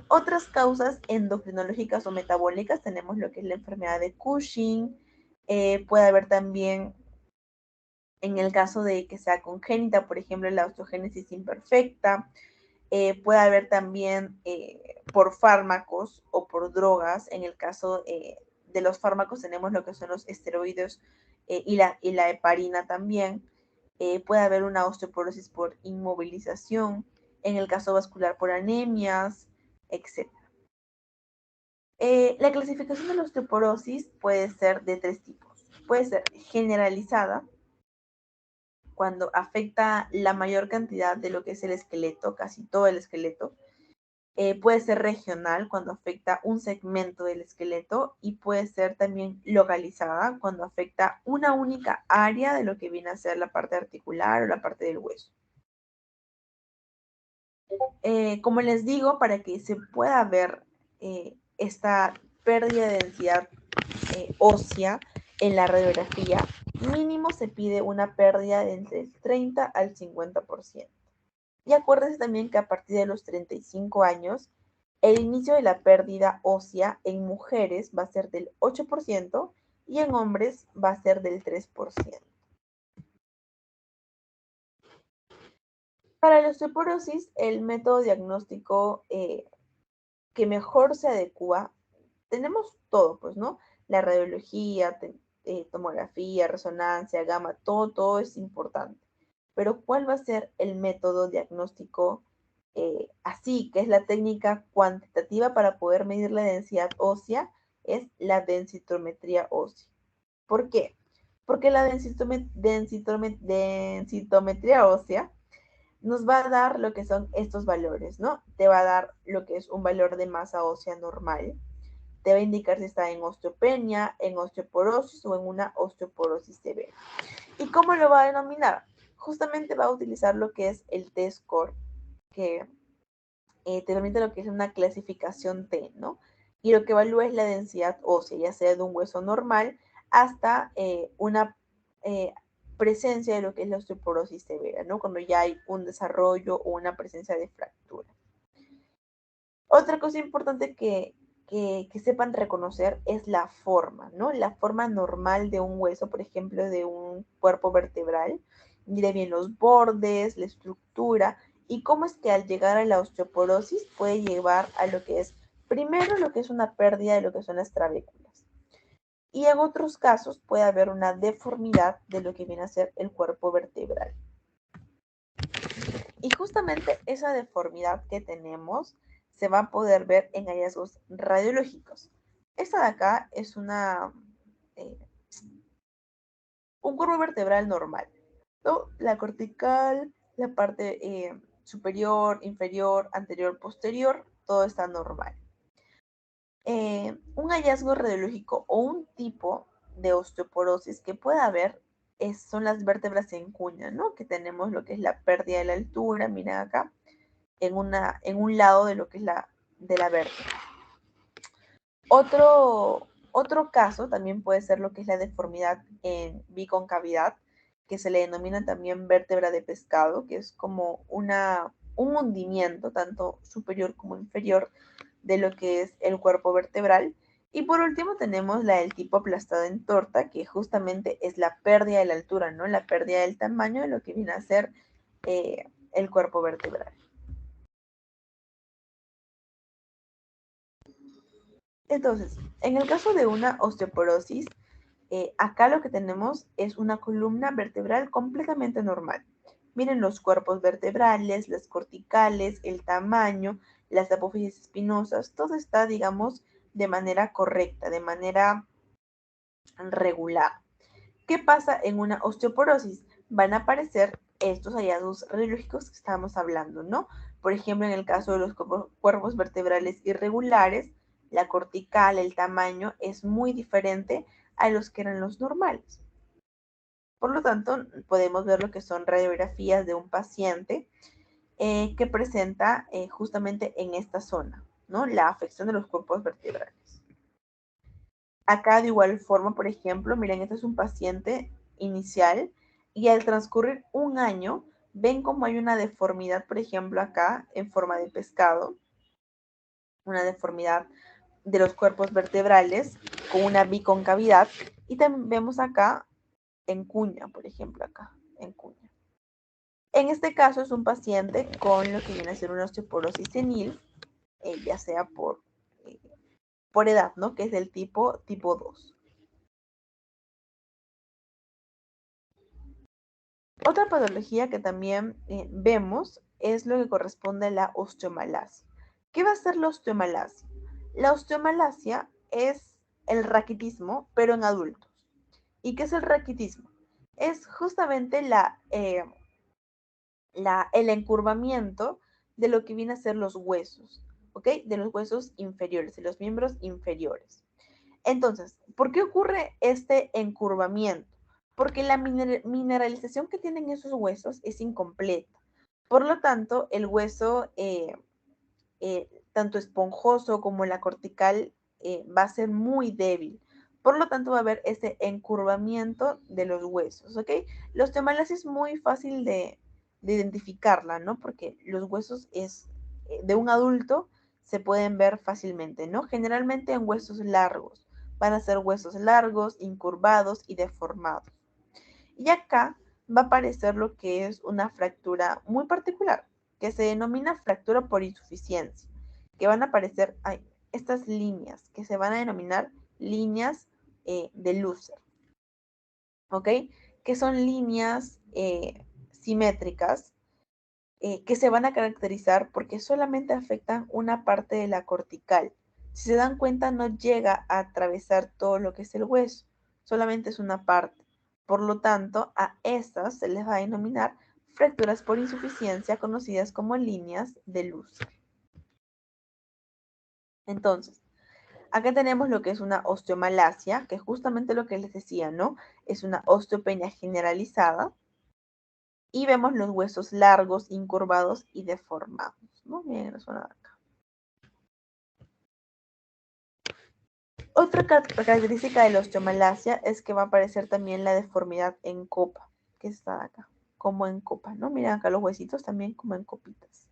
Otras causas endocrinológicas o metabólicas tenemos lo que es la enfermedad de Cushing, puede haber también, en el caso de que sea congénita, por ejemplo, la osteogénesis imperfecta, puede haber también por fármacos o por drogas. En el caso de los fármacos tenemos lo que son los esteroides y la heparina también. Puede haber una osteoporosis por inmovilización, en el caso vascular por anemias, etc. La clasificación de la osteoporosis puede ser de 3 tipos. Puede ser generalizada, cuando afecta la mayor cantidad de lo que es el esqueleto, casi todo el esqueleto. Puede ser regional, cuando afecta un segmento del esqueleto, y puede ser también localizada, cuando afecta una única área de lo que viene a ser la parte articular o la parte del hueso. Como les digo, para que se pueda ver esta pérdida de densidad ósea en la radiografía, mínimo se pide una pérdida de entre el 30 al 50%. Y acuérdense también que a partir de los 35 años, el inicio de la pérdida ósea en mujeres va a ser del 8% y en hombres va a ser del 3%. Para la osteoporosis, el método diagnóstico que mejor se adecua, tenemos todo, pues, ¿no? La radiología, tomografía, resonancia, gamma, todo es importante. Pero ¿cuál va a ser el método diagnóstico así, que es la técnica cuantitativa para poder medir la densidad ósea? Es la densitometría ósea. ¿Por qué? Porque la densitometría ósea nos va a dar lo que son estos valores, ¿no? Te va a dar lo que es un valor de masa ósea normal, te va a indicar si está en osteopenia, en osteoporosis o en una osteoporosis severa. ¿Y cómo lo va a denominar? Justamente va a utilizar lo que es el T-score, que te permite lo que es una clasificación T, ¿no? Y lo que evalúa es la densidad ósea, ya sea de un hueso normal hasta una presencia de lo que es la osteoporosis severa, ¿no? Cuando ya hay un desarrollo o una presencia de fractura. Otra cosa importante que sepan reconocer es la forma, ¿no? La forma normal de un hueso, por ejemplo, de un cuerpo vertebral. Mire bien los bordes, la estructura y cómo es que al llegar a la osteoporosis puede llevar a lo que es, primero, lo que es una pérdida de lo que son las trabéculas. Y en otros casos puede haber una deformidad de lo que viene a ser el cuerpo vertebral. Y justamente esa deformidad que tenemos se va a poder ver en hallazgos radiológicos. Esta de acá es un cuerpo vertebral normal, ¿no? La cortical, la parte superior, inferior, anterior, posterior, todo está normal. Un hallazgo radiológico o un tipo de osteoporosis que pueda haber son las vértebras en cuña, ¿no? Que tenemos lo que es la pérdida de la altura, miren acá, en un lado de lo que es de la vértebra. Otro caso también puede ser lo que es la deformidad en biconcavidad, que se le denomina también vértebra de pescado, que es como un hundimiento, tanto superior como inferior, de lo que es el cuerpo vertebral. Y por último tenemos la del tipo aplastado en torta, que justamente es la pérdida de la altura, ¿no? La pérdida del tamaño de lo que viene a ser el cuerpo vertebral. Entonces, en el caso de una osteoporosis, acá lo que tenemos es una columna vertebral completamente normal. Miren los cuerpos vertebrales, las corticales, el tamaño, las apófisis espinosas, todo está, digamos, de manera correcta, de manera regular. ¿Qué pasa en una osteoporosis? Van a aparecer estos hallazgos radiológicos que estábamos hablando, ¿no? Por ejemplo, en el caso de los cuerpos vertebrales irregulares, la cortical, el tamaño es muy diferente a los que eran los normales. Por lo tanto, podemos ver lo que son radiografías de un paciente que presenta justamente en esta zona, ¿no? La afección de los cuerpos vertebrales. Acá de igual forma, por ejemplo, miren, este es un paciente inicial y al transcurrir un año, ven como hay una deformidad, por ejemplo, acá en forma de pescado, una deformidad de los cuerpos vertebrales con una biconcavidad y también vemos acá en cuña, por ejemplo, acá en cuña. En este caso es un paciente con lo que viene a ser una osteoporosis senil, ya sea por edad, ¿no? Que es del tipo 2. Otra patología que también vemos es lo que corresponde a la osteomalacia. ¿Qué va a ser la osteomalacia? La osteomalacia es el raquitismo, pero en adultos. ¿Y qué es el raquitismo? Es justamente el encurvamiento de lo que viene a ser los huesos, ¿ok? De los huesos inferiores, de los miembros inferiores. Entonces, ¿por qué ocurre este encurvamiento? Porque la mineralización que tienen esos huesos es incompleta. Por lo tanto, el hueso, tanto esponjoso como la cortical, va a ser muy débil. Por lo tanto, va a haber ese encurvamiento de los huesos, ¿ok? La osteomalacia es muy fácil de identificarla, ¿no? Porque los huesos de un adulto se pueden ver fácilmente, ¿no? Generalmente en huesos largos. Van a ser huesos largos, incurvados y deformados. Y acá va a aparecer lo que es una fractura muy particular, que se denomina fractura por insuficiencia, que van a aparecer estas líneas, que se van a denominar líneas de Lusser, ¿ok? Que son líneas simétricas que se van a caracterizar porque solamente afectan una parte de la cortical. Si se dan cuenta, no llega a atravesar todo lo que es el hueso, solamente es una parte. Por lo tanto, a estas se les va a denominar fracturas por insuficiencia, conocidas como líneas de Lusser. Entonces, acá tenemos lo que es una osteomalacia, que es justamente lo que les decía, ¿no? Es una osteopenia generalizada. Y vemos los huesos largos, incurvados y deformados. Muy bien, eso nada acá. Otra característica de la osteomalacia es que va a aparecer también la deformidad en copa, que está acá, como en copa, ¿no? Miren acá los huesitos también como en copitas.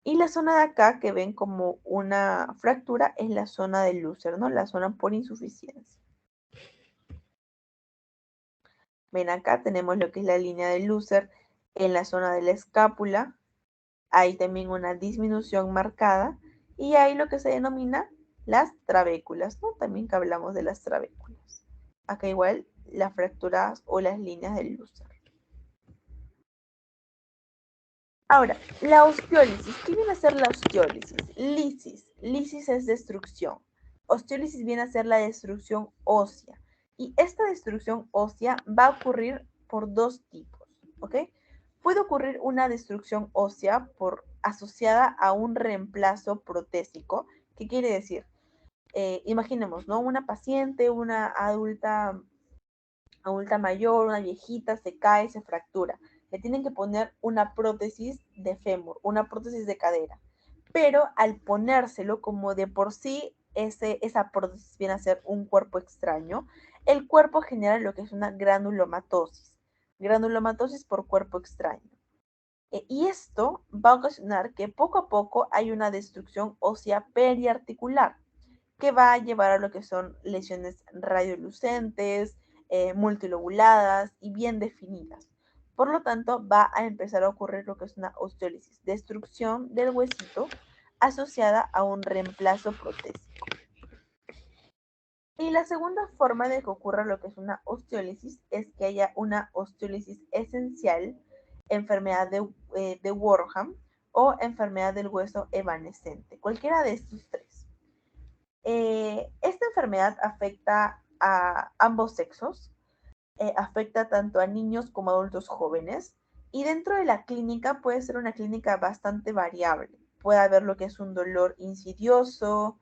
Y la zona de acá que ven como una fractura es la zona de Lusser, ¿no? La zona por insuficiencia. Ven acá tenemos lo que es la línea de Lusser en la zona de la escápula. Hay también una disminución marcada y hay lo que se denomina las trabéculas, ¿no? También que hablamos de las trabéculas. Acá igual las fracturas o las líneas del Lusser. Ahora, la osteólisis. ¿Qué viene a ser la osteólisis? Lisis. Lisis es destrucción. Osteólisis viene a ser la destrucción ósea. Y esta destrucción ósea va a ocurrir por dos tipos, ¿ok? Puede ocurrir una destrucción ósea asociada a un reemplazo protésico. ¿Qué quiere decir? Imaginemos, ¿no? Una paciente, una adulta mayor, una viejita, se cae, se fractura. Le tienen que poner una prótesis de fémur, una prótesis de cadera. Pero al ponérselo, como de por sí esa prótesis viene a ser un cuerpo extraño, el cuerpo genera lo que es una granulomatosis. Granulomatosis por cuerpo extraño. Y esto va a ocasionar que poco a poco hay una destrucción ósea periarticular que va a llevar a lo que son lesiones radiolucentes, multilobuladas y bien definidas. Por lo tanto, va a empezar a ocurrir lo que es una osteólisis, destrucción del huesito asociada a un reemplazo protésico. Y la segunda forma de que ocurra lo que es una osteólisis es que haya una osteólisis esencial, enfermedad de Warham o enfermedad del hueso evanescente, cualquiera de estos tres. Esta enfermedad afecta a ambos sexos, afecta tanto a niños como a adultos jóvenes, y dentro de la clínica puede ser una clínica bastante variable. Puede haber lo que es un dolor insidioso,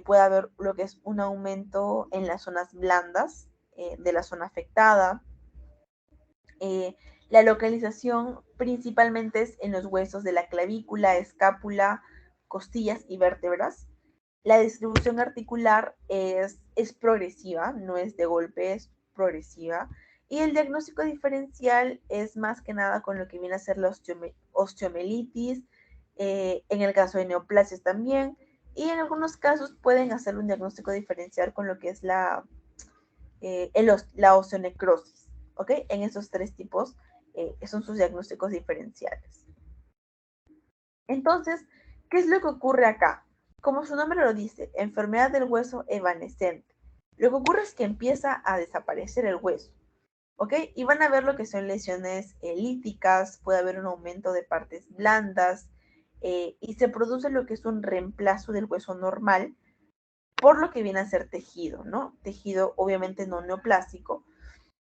puede haber lo que es un aumento en las zonas blandas de la zona afectada. La localización principalmente es en los huesos de la clavícula, escápula, costillas y vértebras. La distribución articular es progresiva, no es de golpe, es progresiva. Y el diagnóstico diferencial es más que nada con lo que viene a ser la osteomelitis, en el caso de neoplasias también, y en algunos casos pueden hacer un diagnóstico diferencial con lo que es la osteonecrosis, ¿ok? En esos tres tipos son sus diagnósticos diferenciales. Entonces, ¿qué es lo que ocurre acá? Como su nombre lo dice, enfermedad del hueso evanescente. Lo que ocurre es que empieza a desaparecer el hueso, ¿ok? Y van a ver lo que son lesiones líticas, puede haber un aumento de partes blandas y se produce lo que es un reemplazo del hueso normal por lo que viene a ser tejido, ¿no? Tejido obviamente no neoplásico,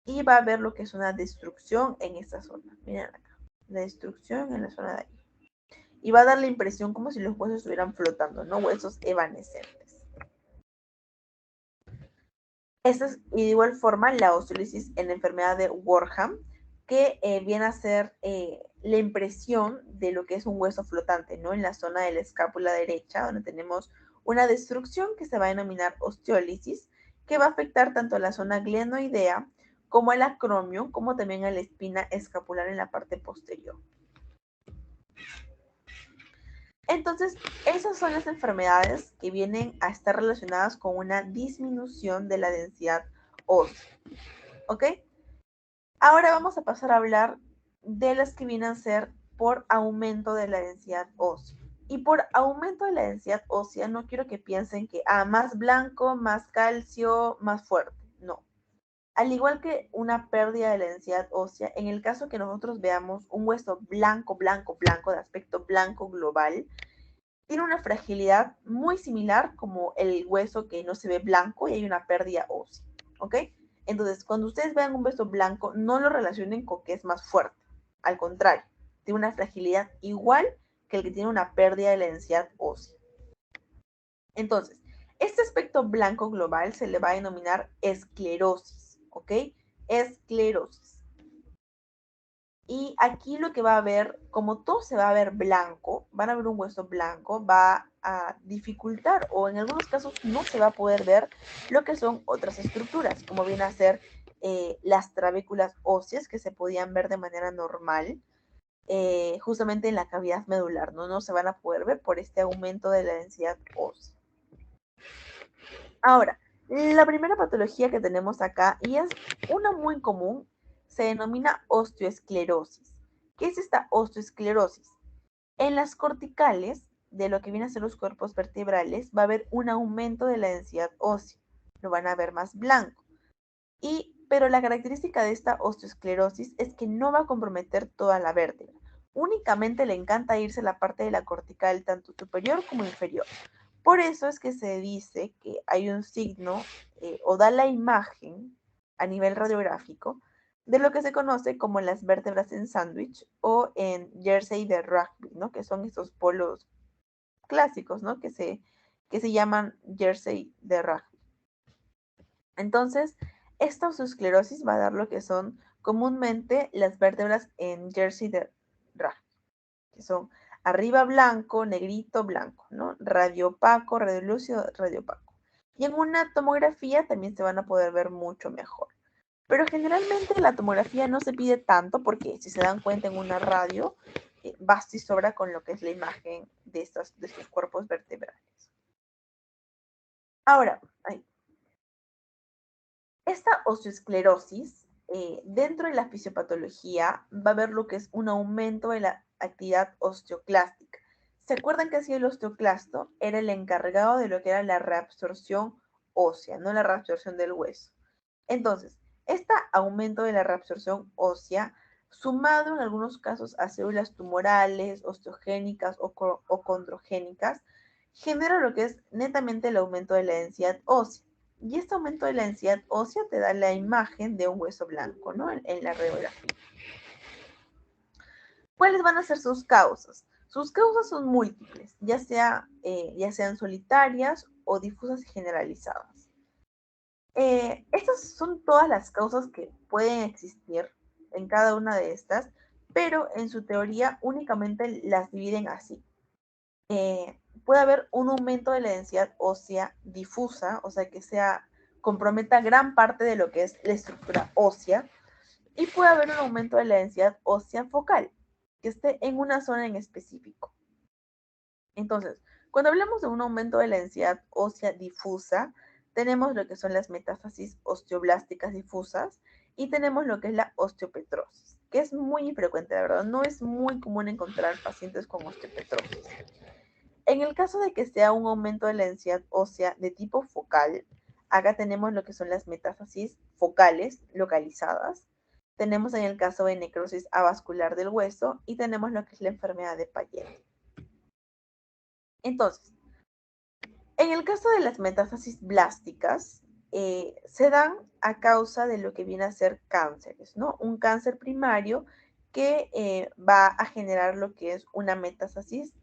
y va a haber lo que es una destrucción en esta zona. Miren acá, la destrucción en la zona de ahí. Y va a dar la impresión como si los huesos estuvieran flotando, ¿no? Huesos evanescentes. Esta es de igual forma la osteolisis en la enfermedad de Warham, que viene a ser la impresión de lo que es un hueso flotante, ¿no? En la zona de la escápula derecha, donde tenemos una destrucción que se va a denominar osteólisis, que va a afectar tanto a la zona glenoidea como al acromio, como también a la espina escapular en la parte posterior. Entonces, esas son las enfermedades que vienen a estar relacionadas con una disminución de la densidad ósea. ¿Ok? Ahora vamos a pasar a hablar de las que vienen a ser por aumento de la densidad ósea. Y por aumento de la densidad ósea no quiero que piensen que más blanco, más calcio, más fuerte. No. Al igual que una pérdida de la densidad ósea, en el caso que nosotros veamos un hueso blanco, blanco, blanco, de aspecto blanco global, tiene una fragilidad muy similar como el hueso que no se ve blanco y hay una pérdida ósea, ¿ok? Entonces, cuando ustedes vean un hueso blanco, no lo relacionen con que es más fuerte. Al contrario, tiene una fragilidad igual que el que tiene una pérdida de la densidad ósea. Entonces, este aspecto blanco global se le va a denominar esclerosis, ¿ok? Esclerosis. Y aquí lo que va a haber, como todo se va a ver blanco, van a ver un hueso blanco, va a dificultar o en algunos casos no se va a poder ver lo que son otras estructuras, como viene a ser las trabéculas óseas que se podían ver de manera normal, justamente en la cavidad medular, ¿no? No se van a poder ver por este aumento de la densidad ósea. Ahora, la primera patología que tenemos acá, y es una muy común, se denomina osteoesclerosis. ¿Qué es esta osteoesclerosis? En las corticales de lo que vienen a ser los cuerpos vertebrales va a haber un aumento de la densidad ósea, lo van a ver más blanco. Pero la característica de esta osteoesclerosis es que no va a comprometer toda la vértebra. Únicamente le encanta irse a la parte de la cortical, tanto superior como inferior. Por eso es que se dice que hay un signo o da la imagen a nivel radiográfico de lo que se conoce como las vértebras en sándwich o en jersey de rugby, ¿no? Que son estos polos clásicos, ¿no? Que se llaman jersey de rugby. Entonces, esta osteosclerosis va a dar lo que son comúnmente las vértebras en jersey de rugby, que son arriba blanco, negrito, blanco, ¿no? Radio opaco, radio lúcido, radio opaco. Y en una tomografía también se van a poder ver mucho mejor. Pero generalmente la tomografía no se pide tanto porque si se dan cuenta en una radio, basta y sobra con lo que es la imagen de estos cuerpos vertebrales. Ahora, esta osteoesclerosis, dentro de la fisiopatología, va a haber lo que es un aumento de la actividad osteoclástica. ¿Se acuerdan que así el osteoclasto era el encargado de lo que era la reabsorción ósea, no la reabsorción del hueso? Entonces, este aumento de la reabsorción ósea sumado en algunos casos a células tumorales, osteogénicas o condrogénicas, genera lo que es netamente el aumento de la densidad ósea. Y este aumento de la densidad ósea te da la imagen de un hueso blanco, ¿no? En la radiografía. ¿Cuáles van a ser sus causas? Sus causas son múltiples, ya sean solitarias o difusas y generalizadas. Estas son todas las causas que pueden existir en cada una de estas, pero en su teoría únicamente las dividen así. Puede haber un aumento de la densidad ósea difusa, o sea que comprometa gran parte de lo que es la estructura ósea, y puede haber un aumento de la densidad ósea focal, que esté en una zona en específico. Entonces, cuando hablamos de un aumento de la densidad ósea difusa, tenemos lo que son las metástasis osteoblásticas difusas y tenemos lo que es la osteopetrosis, que es muy infrecuente, la verdad. No es muy común encontrar pacientes con osteopetrosis. En el caso de que sea un aumento de la densidad ósea de tipo focal, acá tenemos lo que son las metástasis focales localizadas. Tenemos en el caso de necrosis avascular del hueso y tenemos lo que es la enfermedad de Payet. Entonces, en el caso de las metástasis blásticas, se dan a causa de lo que viene a ser cánceres, ¿no? Un cáncer primario que va a generar lo que es una metástasis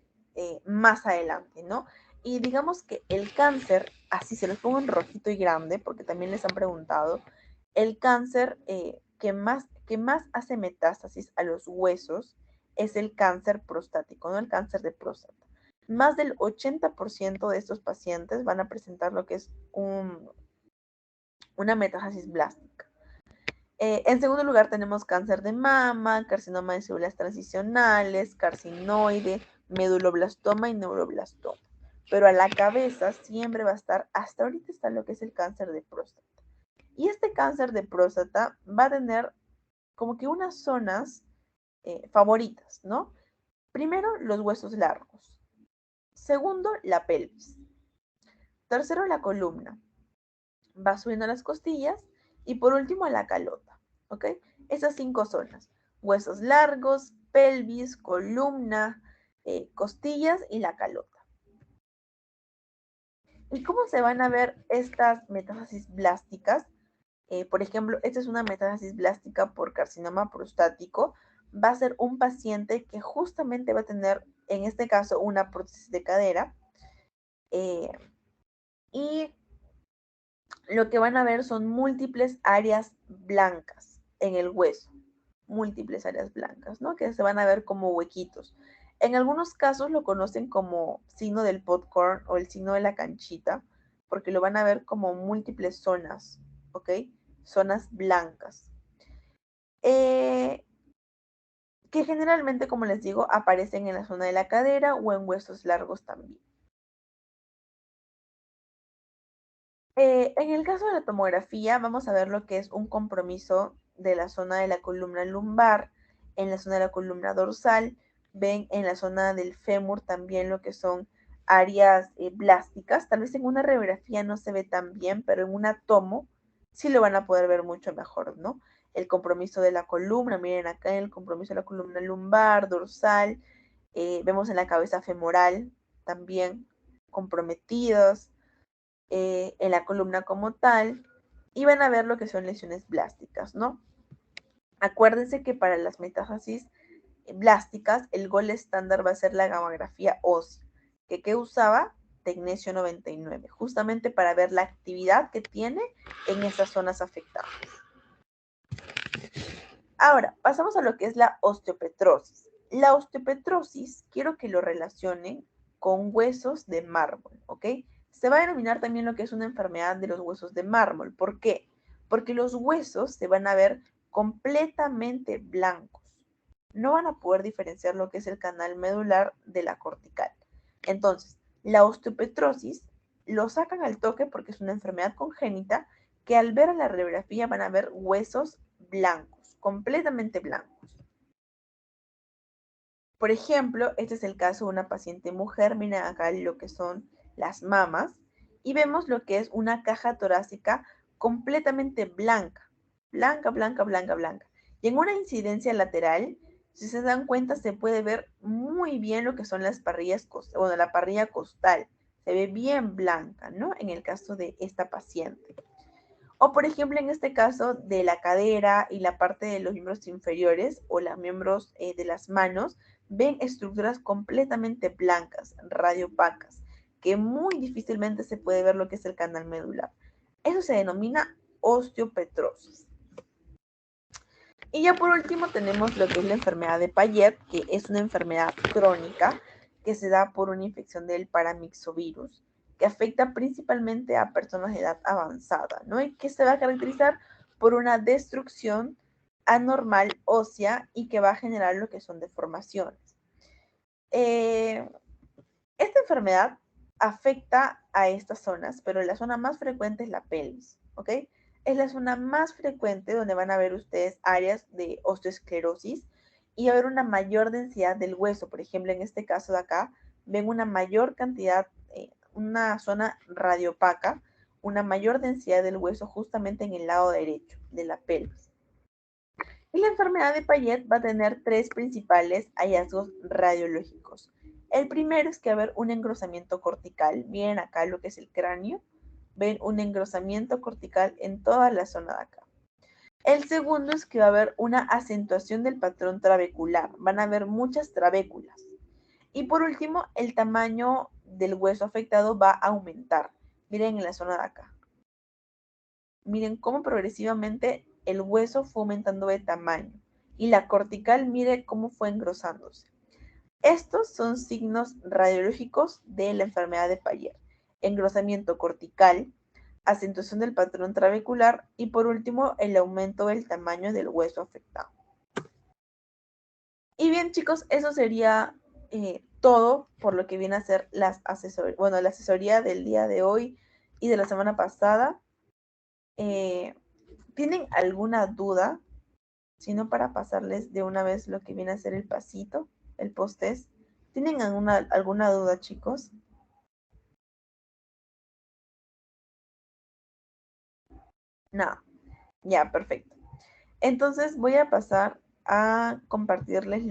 más adelante, ¿no? Y digamos que el cáncer, así se los pongo en rojito y grande, porque también les han preguntado, el cáncer que más hace metástasis a los huesos es el cáncer prostático, ¿no? El cáncer de próstata. Más del 80% de estos pacientes van a presentar lo que es una metástasis blástica. En segundo lugar tenemos cáncer de mama, carcinoma de células transicionales, carcinoide, meduloblastoma y neuroblastoma. Pero a la cabeza siempre va a estar, hasta ahorita está lo que es el cáncer de próstata. Y este cáncer de próstata va a tener como que unas zonas favoritas, ¿no? Primero, los huesos largos. Segundo, la pelvis. Tercero, la columna. Va subiendo a las costillas y por último la calota, ¿ok? Esas 5 zonas, huesos largos, pelvis, columna, costillas y la calota. ¿Y cómo se van a ver estas metástasis blásticas? Por ejemplo, esta es una metástasis blástica por carcinoma prostático. Va a ser un paciente que justamente va a tener, en este caso, una prótesis de cadera. Y lo que van a ver son múltiples áreas blancas en el hueso, múltiples áreas blancas, ¿no? Que se van a ver como huequitos. En algunos casos lo conocen como signo del popcorn o el signo de la canchita, porque lo van a ver como múltiples zonas, ¿ok? Zonas blancas. Que generalmente, como les digo, aparecen en la zona de la cadera o en huesos largos también. En el caso de la tomografía, vamos a ver lo que es un compromiso de la zona de la columna lumbar, en la zona de la columna dorsal, ven en la zona del fémur también lo que son áreas blásticas. Tal vez en una radiografía no se ve tan bien, pero en una tomo sí lo van a poder ver mucho mejor, ¿no? El compromiso de la columna, miren acá en el compromiso de la columna lumbar, dorsal, vemos en la cabeza femoral también comprometidos en la columna como tal y van a ver lo que son lesiones blásticas, ¿no? Acuérdense que para las metástasis blásticas el gol estándar va a ser la gamografía ósea, que usaba tecnesio 99, justamente para ver la actividad que tiene en esas zonas afectadas. Ahora, pasamos a lo que es la osteopetrosis. La osteopetrosis, quiero que lo relacionen con huesos de mármol, ¿ok? Se va a denominar también lo que es una enfermedad de los huesos de mármol. ¿Por qué? Porque los huesos se van a ver completamente blancos. No van a poder diferenciar lo que es el canal medular de la cortical. Entonces, la osteopetrosis lo sacan al toque porque es una enfermedad congénita que al ver a la radiografía van a ver huesos blancos, completamente blancos. Por ejemplo, este es el caso de una paciente mujer. Miren acá lo que son las mamas y vemos lo que es una caja torácica completamente blanca, blanca, blanca, blanca, blanca. Y en una incidencia lateral, si se dan cuenta, se puede ver muy bien lo que son las parrillas costales, bueno, la parrilla costal. Se ve bien blanca, ¿no? En el caso de esta paciente. O por ejemplo, en este caso de la cadera y la parte de los miembros inferiores o los miembros de las manos, ven estructuras completamente blancas, radiopacas, que muy difícilmente se puede ver lo que es el canal medular. Eso se denomina osteopetrosis. Y ya por último tenemos lo que es la enfermedad de Payet, que es una enfermedad crónica que se da por una infección del paramyxovirus, que afecta principalmente a personas de edad avanzada, ¿no? Y que se va a caracterizar por una destrucción anormal ósea y que va a generar lo que son deformaciones. Esta enfermedad afecta a estas zonas, pero la zona más frecuente es la pelvis, ¿ok? Es la zona más frecuente donde van a ver ustedes áreas de osteoesclerosis y va a haber una mayor densidad del hueso. Por ejemplo, en este caso de acá, ven una mayor cantidad, una zona radiopaca, una mayor densidad del hueso justamente en el lado derecho de la pelvis. Y la enfermedad de Payet va a tener tres principales hallazgos radiológicos. El primero es que va a haber un engrosamiento cortical. Miren acá lo que es el cráneo. Ven un engrosamiento cortical en toda la zona de acá. El segundo es que va a haber una acentuación del patrón trabecular. Van a haber muchas trabéculas. Y por último, el tamaño del hueso afectado va a aumentar. Miren en la zona de acá. Miren cómo progresivamente el hueso fue aumentando de tamaño y la cortical, mire cómo fue engrosándose. Estos son signos radiológicos de la enfermedad de Payet. Engrosamiento cortical, acentuación del patrón trabecular y por último el aumento del tamaño del hueso afectado. Y bien chicos, eso sería todo por lo que viene a ser la asesoría del día de hoy y de la semana pasada. ¿Tienen alguna duda? Sino para pasarles de una vez lo que viene a ser el pasito, el post-test. ¿Tienen alguna duda, chicos? No, ya, perfecto. Entonces voy a pasar a compartirles